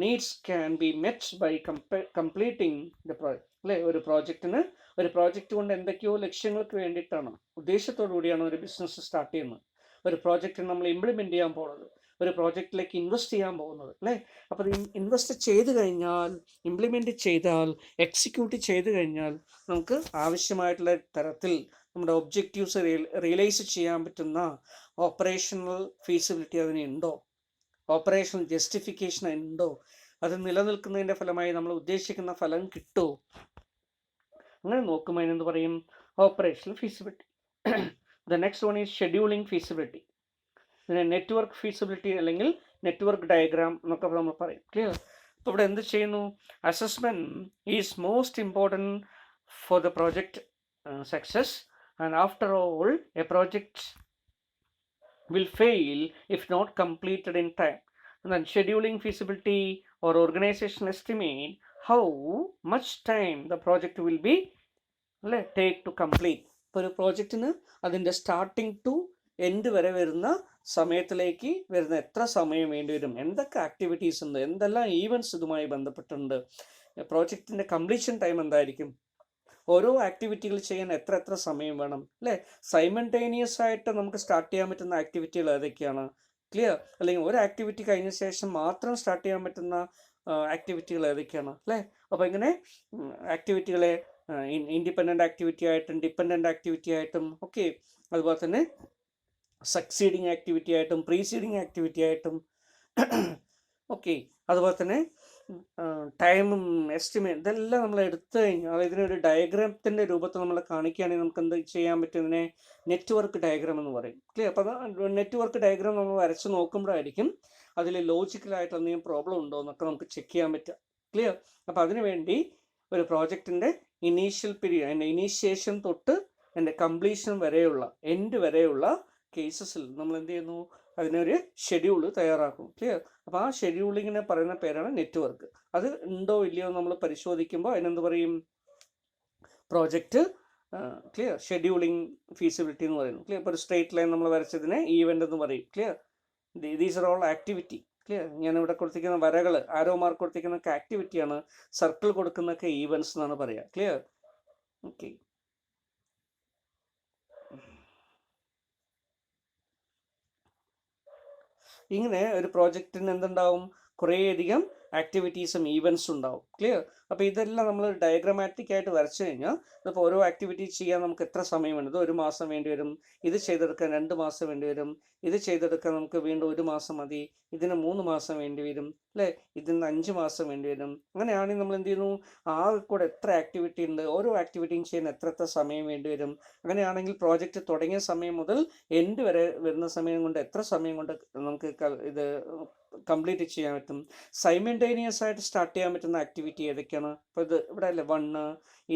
needs can be met by completing the project. അല്ലേ, ഒരു പ്രോജക്റ്റ് കൊണ്ട് എന്തൊക്കെയോ ലക്ഷ്യങ്ങൾക്ക് വേണ്ടിയിട്ടാണ്, ഉദ്ദേശത്തോടു കൂടിയാണ് ഒരു ബിസിനസ് സ്റ്റാർട്ട് ചെയ്യുന്നത്. ഒരു പ്രോജക്റ്റ് നമ്മൾ ഇംപ്ലിമെൻറ്റ് ചെയ്യാൻ പോകുന്നത്, ഒരു പ്രോജക്റ്റിലേക്ക് ഇൻവെസ്റ്റ് ചെയ്യാൻ പോകുന്നത്, അല്ലേ? അപ്പോൾ ഇൻവെസ്റ്റ് ചെയ്ത് കഴിഞ്ഞാൽ, ഇംപ്ലിമെൻറ്റ് ചെയ്താൽ, എക്സിക്യൂട്ട് ചെയ്ത് കഴിഞ്ഞാൽ നമുക്ക് ആവശ്യമായിട്ടുള്ള തരത്തിൽ നമ്മുടെ ഒബ്ജക്റ്റീവ്സ് റിയലൈസ് ചെയ്യാൻ പറ്റുന്ന ഓപ്പറേഷണൽ ഫീസിബിലിറ്റി അതിനുണ്ടോ, ഓപ്പറേഷണൽ ജസ്റ്റിഫിക്കേഷൻ ഉണ്ടോ, അത് നിലനിൽക്കുന്നതിൻ്റെ ഫലമായി നമ്മൾ ഉദ്ദേശിക്കുന്ന ഫലം കിട്ടുമോ, അങ്ങനെ നോക്കുമ്പോൾ അതിനെന്ത് പറയും, operational feasibility. The next one is scheduling feasibility. ഇതിനെ നെറ്റ്വർക്ക് ഫീസിബിലിറ്റി അല്ലെങ്കിൽ നെറ്റ്വർക്ക് ഡയഗ്രാം എന്നൊക്കെ നമ്മൾ പറയും. ക്ലിയർ. അപ്പോൾ ഇവിടെ എന്ത് ചെയ്യുന്നു, assessment is most important for the project success, and after all A project will fail if not completed in time. And then scheduling feasibility or organization estimate how much time the project will be take to complete. ഇപ്പോൾ ഒരു പ്രോജക്റ്റിന് അതിൻ്റെ starting to end വരെ വരുന്ന സമയത്തിലേക്ക് വരുന്ന എത്ര സമയം വേണ്ടി വരും, എന്തൊക്കെ ആക്ടിവിറ്റീസ് ഉണ്ട്, എന്തെല്ലാം ഈവൻറ്റ്സ് ഇതുമായി ബന്ധപ്പെട്ടുണ്ട്, പ്രോജക്റ്റിൻ്റെ കംപ്ലീഷൻ ടൈം എന്തായിരിക്കും, ഓരോ ആക്ടിവിറ്റികൾ ചെയ്യാൻ എത്ര സമയം വേണം, അല്ലേ? സൈമൾട്ടേനിയസ് ആയിട്ട് നമുക്ക് സ്റ്റാർട്ട് ചെയ്യാൻ പറ്റുന്ന ആക്ടിവിറ്റികൾ ഏതൊക്കെയാണ്, ക്ലിയർ? അല്ലെങ്കിൽ ഒരു ആക്ടിവിറ്റി കഴിഞ്ഞ ശേഷം മാത്രം സ്റ്റാർട്ട് ചെയ്യാൻ പറ്റുന്ന ആക്ടിവിറ്റികൾ ഏതൊക്കെയാണ്, അല്ലേ? അപ്പോൾ ഇങ്ങനെ ആക്ടിവിറ്റികളെ ഇൻഡിപെൻഡൻ്റ് ആക്ടിവിറ്റി ആയിട്ടും ഡിപ്പെൻഡൻ്റ് ആക്ടിവിറ്റി ആയിട്ടും ഒക്കെ, അതുപോലെ തന്നെ സക്സീഡിങ് ആക്ടിവിറ്റി ആയിട്ടും പ്രീസീഡിങ് ആക്ടിവിറ്റി ആയിട്ടും ഓക്കെ, അതുപോലെ തന്നെ ടൈമും എസ്റ്റിമേറ്റ് ഇതെല്ലാം നമ്മൾ എടുത്തു കഴിഞ്ഞാൽ ഇതിനൊരു ഡയഗ്രാമത്തിൻ്റെ രൂപത്തിൽ നമ്മൾ കാണിക്കുകയാണെങ്കിൽ നമുക്ക് എന്ത് ചെയ്യാൻ പറ്റും, ഇതിനെ നെറ്റ്വർക്ക് ഡയഗ്രാം എന്ന് പറയും. ക്ലിയർ. അപ്പോൾ നെറ്റ്വർക്ക് ഡയഗ്രാം നമ്മൾ വരച്ച് നോക്കുമ്പോഴായിരിക്കും അതിൽ ലോജിക്കലായിട്ട് എന്തെങ്കിലും പ്രോബ്ലം ഉണ്ടോ എന്നൊക്കെ നമുക്ക് ചെക്ക് ചെയ്യാൻ പറ്റുക. ക്ലിയർ. അപ്പോൾ അതിനുവേണ്ടി ഒരു പ്രോജക്റ്റിൻ്റെ ഇനീഷ്യൽ പീരീഡ്, അതിൻ്റെ ഇനീഷ്യേഷൻ തൊട്ട് അതിൻ്റെ കംപ്ലീഷൻ വരെയുള്ള എൻഡ് വരെയുള്ള കേസസിൽ നമ്മൾ എന്ത് ചെയ്യുന്നു, അതിനൊരു ഷെഡ്യൂൾ തയ്യാറാക്കും. ക്ലിയർ. അപ്പോൾ ആ ഷെഡ്യൂളിങ്ങിനെ പറയുന്ന പേരാണ് നെറ്റ്വർക്ക്. അത് ഉണ്ടോ ഇല്ലയോ നമ്മൾ പരിശോധിക്കുമ്പോൾ അതിനെന്ത് പറയും, പ്രോജക്റ്റ് ക്ലിയർ ഷെഡ്യൂളിംഗ് ഫീസിബിലിറ്റി എന്ന് പറയുന്നു. ക്ലിയർ. ഇപ്പോൾ ഒരു സ്ട്രേറ്റ് ലൈൻ നമ്മൾ വരച്ചതിനെ ഈവൻ്റ് എന്ന് പറയും. Clear. These are all activity. Clear. ഞാനിവിടെ കൊടുത്തിരിക്കുന്ന വരകൾ, ആരോ മാർക്ക് കൊടുത്തിരിക്കുന്നതൊക്കെ ആക്ടിവിറ്റിയാണ്, സർക്കിൾ കൊടുക്കുന്നതൊക്കെ ഈവൻസ് എന്നാണ് പറയുക. ക്ലിയർ. ഓക്കെ. ഇങ്ങനെ ഒരു പ്രോജക്റ്റിന് എന്തുണ്ടാവും, കുറേയധികം ആക്ടിവിറ്റീസും ഈവൻസും ഉണ്ടാവും. ക്ലിയർ? അപ്പോൾ ഇതെല്ലാം നമ്മൾ ഡയഗ്രമാറ്റിക് ആയിട്ട് വരച്ചു കഴിഞ്ഞാൽ ഇപ്പോൾ ഓരോ ആക്ടിവിറ്റി ചെയ്യാൻ നമുക്ക് എത്ര സമയം വേണ്ടത്, 1 മാസം വേണ്ടി വരും, ഇത് ചെയ്തെടുക്കാൻ 2 മാസം വേണ്ടി വരും, ഇത് ചെയ്തെടുക്കാൻ നമുക്ക് വീണ്ടും 1 മാസം മതി, ഇതിന് 3 മാസം വേണ്ടി വരും അല്ലേ, ഇതിന് 5 മാസം വേണ്ടി വരും. അങ്ങനെയാണെങ്കിൽ നമ്മൾ എന്ത് ചെയ്യുന്നു, ആകെ കൂടെ എത്ര ആക്ടിവിറ്റി ഉണ്ട്, ഓരോ ആക്ടിവിറ്റിയും ചെയ്യാൻ എത്ര സമയം വേണ്ടി വരും. അങ്ങനെയാണെങ്കിൽ പ്രോജക്റ്റ് തുടങ്ങിയ സമയം മുതൽ എൻഡ് വരെ വരുന്ന സമയം കൊണ്ട് എത്ര സമയം കൊണ്ട് നമുക്ക് ഇത് കംപ്ലീറ്റ് ചെയ്യാൻ പറ്റും. സൈമൾട്ടേനിയസ് ആയിട്ട് സ്റ്റാർട്ട് ചെയ്യാൻ പറ്റുന്ന ആക്ടിവിറ്റി ഏതൊക്കെയാണ്? ഇപ്പോൾ ഇത് ഇവിടെ അല്ലേ 1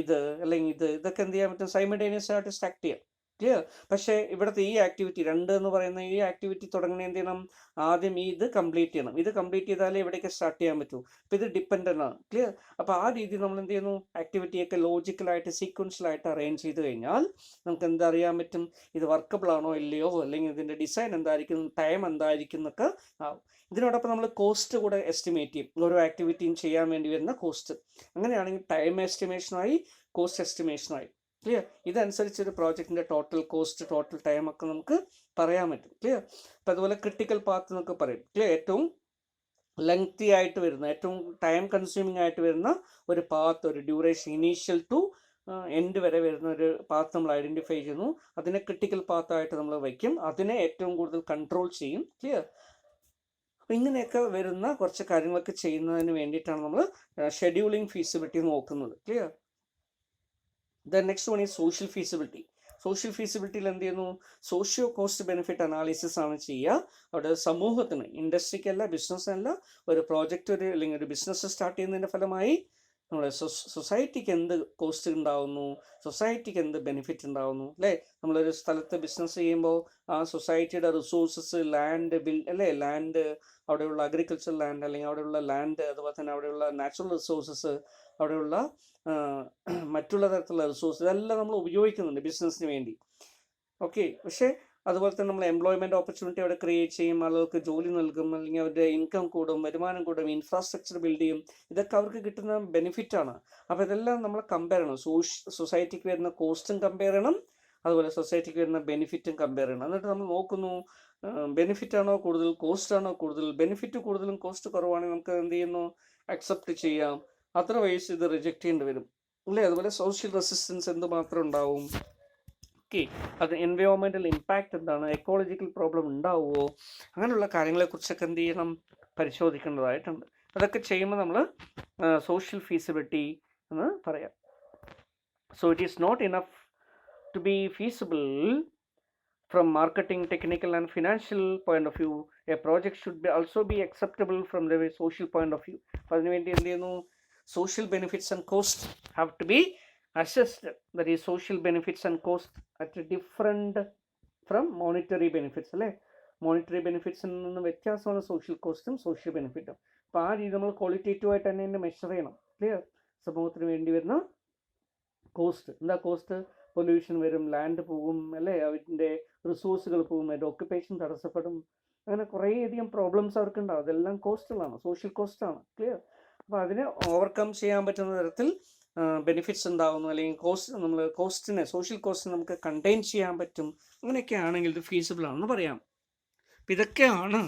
ഇത് അല്ലെങ്കിൽ ഇതൊക്കെ എന്ത് ചെയ്യാൻ പറ്റും, സൈമൾട്ടേനിയസ് ആയിട്ട് സ്റ്റാർട്ട് ചെയ്യാം. ക്ലിയർ? പക്ഷേ ഇവിടുത്തെ ഈ ആക്ടിവിറ്റി 2 എന്ന് പറയുന്ന ഈ ആക്ടിവിറ്റി തുടങ്ങണ എന്ത് ചെയ്യണം, ആദ്യം ഇത് കംപ്ലീറ്റ് ചെയ്യണം. ഇത് കംപ്ലീറ്റ് ചെയ്താലേ ഇവിടേക്ക് സ്റ്റാർട്ട് ചെയ്യാൻ പറ്റൂ. അപ്പോൾ ഇത് ഡിപ്പെൻഡൻ്റ് ആണ്. ക്ലിയർ? അപ്പോൾ ആ രീതിയിൽ നമ്മൾ എന്ത് ചെയ്യുന്നു, ആക്ടിവിറ്റിയൊക്കെ ലോജിക്കലായിട്ട് സീക്വൻഷ്യലായിട്ട് അറേഞ്ച് ചെയ്ത് കഴിഞ്ഞാൽ നമുക്ക് എന്തറിയാൻ പറ്റും, ഇത് വർക്കബിൾ ആണോ ഇല്ലയോ, അല്ലെങ്കിൽ ഇതിൻ്റെ ഡിസൈൻ എന്തായിരിക്കും, ടൈം എന്തായിരിക്കും എന്നൊക്കെ ആവും. ഇതിനോടൊപ്പം നമ്മൾ കോസ്റ്റ് കൂടെ എസ്റ്റിമേറ്റ് ചെയ്യും, ഓരോ ആക്ടിവിറ്റിയും ചെയ്യാൻ വേണ്ടി വരുന്ന കോസ്റ്റ്. അങ്ങനെയാണെങ്കിൽ ടൈം എസ്റ്റിമേഷനായി, കോസ്റ്റ് എസ്റ്റിമേഷനായി. ക്ലിയർ? ഇതനുസരിച്ച് ഒരു പ്രോജക്റ്റിൻ്റെ ടോട്ടൽ കോസ്റ്റ്, ടോട്ടൽ ടൈം ഒക്കെ നമുക്ക് പറയാൻ പറ്റും. ക്ലിയർ? അപ്പോൾ അതുപോലെ ക്രിട്ടിക്കൽ പാത്ത് എന്നൊക്കെ പറയും. ക്ലിയർ? ഏറ്റവും ലെങ്തി ആയിട്ട് വരുന്ന, ഏറ്റവും ടൈം കൺസ്യൂമിങ് ആയിട്ട് വരുന്ന ഒരു പാത്ത്, ഒരു ഡ്യൂറേഷൻ ഇനീഷ്യൽ ടു എൻഡ് വരെ വരുന്ന ഒരു പാത്ത് നമ്മൾ ഐഡൻറ്റിഫൈ ചെയ്യുന്നു. അതിനെ ക്രിട്ടിക്കൽ പാത്തായിട്ട് നമ്മൾ വയ്ക്കും, അതിനെ ഏറ്റവും കൂടുതൽ കൺട്രോൾ ചെയ്യും. ക്ലിയർ? ഇങ്ങനെയൊക്കെ വരുന്ന കുറച്ച് കാര്യങ്ങളൊക്കെ ചെയ്യുന്നതിന് വേണ്ടിയിട്ടാണ് നമ്മൾ ഷെഡ്യൂളിംഗ് ഫീസിബിലിറ്റി നോക്കുന്നത്. Clear? The next one is social feasibility. Social ഫീസിബിലിറ്റിയിൽ എന്ത് ചെയ്യുന്നു, സോഷ്യോ കോസ്റ്റ് ബെനിഫിറ്റ് അനാലിസിസ് ആണ് ചെയ്യുക. അവിടെ സമൂഹത്തിന്, ഇൻഡസ്ട്രിക്കല്ല, ബിസിനസ്സല്ല, ഒരു പ്രോജക്റ്റ് അല്ലെങ്കിൽ ഒരു ബിസിനസ് സ്റ്റാർട്ട് ചെയ്യുന്നതിൻ്റെ ഫലമായി നമ്മുടെ സൊസൈറ്റിക്ക് എന്ത് കോസ്റ്റ് ഉണ്ടാവുന്നു, സൊസൈറ്റിക്ക് എന്ത് ബെനിഫിറ്റ് ഉണ്ടാവുന്നു അല്ലേ. നമ്മളൊരു സ്ഥലത്ത് ബിസിനസ് ചെയ്യുമ്പോൾ ആ സൊസൈറ്റിയുടെ റിസോഴ്സസ്, ലാൻഡ് ലാൻഡ്, അവിടെയുള്ള അഗ്രികൾച്ചർ ലാൻഡ് അല്ലെങ്കിൽ അവിടെയുള്ള ലാൻഡ്, അതുപോലെ തന്നെ അവിടെയുള്ള നാച്ചുറൽ റിസോഴ്സസ്, അവിടെയുള്ള മറ്റുള്ള തരത്തിലുള്ള റിസോഴ്സ്, ഇതെല്ലാം നമ്മൾ ഉപയോഗിക്കുന്നുണ്ട് ബിസിനസ്സിന് വേണ്ടി. ഓക്കെ. പക്ഷേ അതുപോലെ തന്നെ നമ്മൾ എംപ്ലോയ്മെൻറ്റ് ഓപ്പർച്യൂണിറ്റി അവിടെ ക്രിയേറ്റ് ചെയ്യും, ആളുകൾക്ക് ജോലി നൽകും, അല്ലെങ്കിൽ അവരുടെ ഇൻകം കൂടും, വരുമാനം കൂടും, ഇൻഫ്രാസ്ട്രക്ചർ ബിൽഡ് ചെയ്യും. ഇതൊക്കെ അവർക്ക് കിട്ടുന്ന ബെനിഫിറ്റാണ്. അപ്പോൾ ഇതെല്ലാം നമ്മൾ കമ്പയർ ചെയ്യണം. സൊസൈറ്റിക്ക് വരുന്ന കോസ്റ്റും കമ്പയർ ചെയ്യണം, അതുപോലെ സൊസൈറ്റിക്ക് വരുന്ന ബെനിഫിറ്റും കമ്പയർ ചെയ്യണം. എന്നിട്ട് നമ്മൾ നോക്കുന്നു, ബെനിഫിറ്റാണോ കൂടുതൽ, കോസ്റ്റാണോ കൂടുതൽ. ബെനിഫിറ്റ് കൂടുതലും കോസ്റ്റ് കുറവാണെങ്കിൽ നമുക്ക് എന്ത് ചെയ്യുന്നു, അക്സെപ്റ്റ് ചെയ്യാം. അതർവൈസ് ഇത് റിജക്റ്റ് ചെയ്യേണ്ടി വരും അല്ലേ. അതുപോലെ സോഷ്യൽ റെസിസ്റ്റൻസ് എന്തുമാത്രം ഉണ്ടാവും, ഓക്കെ, അത് എൻവയോൺമെൻറ്റൽ ഇമ്പാക്റ്റ് എന്താണ്, എക്കോളജിക്കൽ പ്രോബ്ലം ഉണ്ടാവുമോ, അങ്ങനെയുള്ള കാര്യങ്ങളെക്കുറിച്ചൊക്കെ എന്ത് ചെയ്യണം, പരിശോധിക്കേണ്ടതായിട്ടുണ്ട്. അതൊക്കെ ചെയ്യുമ്പോൾ നമ്മൾ സോഷ്യൽ ഫീസിബിലിറ്റി എന്ന് പറയാം. So it is not enough to be feasible from marketing, technical and financial point of view. A project should also be acceptable from the social point of view. അതിനു വേണ്ടി എന്ത് ചെയ്യുന്നു, social benefits and cost have to be assessed. That is social benefits and cost at different from monetary benefits അല്ലേ. Monetary ബെനിഫിറ്റ്സിൽ നിന്ന് വ്യത്യാസമാണ് social കോസ്റ്റും social ബെനിഫിറ്റും. അപ്പോൾ ആ രീതി നമ്മൾ ക്വാളിറ്റേറ്റീവായിട്ട് തന്നെ മെഷർ ചെയ്യണം. ക്ലിയർ? സമൂഹത്തിന് വേണ്ടി വരുന്ന കോസ്റ്റ് എന്താ, കോസ്റ്റ് പൊല്യൂഷൻ വരും, ലാൻഡ് പോകും അല്ലേ, അതിൻ്റെ റിസോഴ്സുകൾ പോകും, അതിൻ്റെ ഓക്യുപ്പേഷൻ തടസ്സപ്പെടും, അങ്ങനെ കുറേയധികം പ്രോബ്ലംസ് അവർക്കുണ്ടാവും. അതെല്ലാം കോസ്റ്റുകളാണ്, സോഷ്യൽ കോസ്റ്റാണ്. ക്ലിയർ? അപ്പോൾ അതിനെ ഓവർകം ചെയ്യാൻ പറ്റുന്ന തരത്തിൽ ബെനിഫിറ്റ്സ് ഉണ്ടാകുന്നു, അല്ലെങ്കിൽ കോസ്റ്റിനെ, സോഷ്യൽ കോസ്റ്റിനെ നമുക്ക് കണ്ടെയ്ൻ ചെയ്യാൻ പറ്റും. അങ്ങനെയൊക്കെ ആണെങ്കിൽ ഇത് ഫീസിബിൾ ആണെന്ന് പറയാം. അപ്പം ഇതൊക്കെയാണ്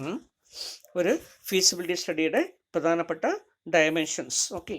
ഒരു ഫീസിബിലിറ്റി സ്റ്റഡിയുടെ പ്രധാനപ്പെട്ട ഡയമെൻഷൻസ്. ഓക്കെ.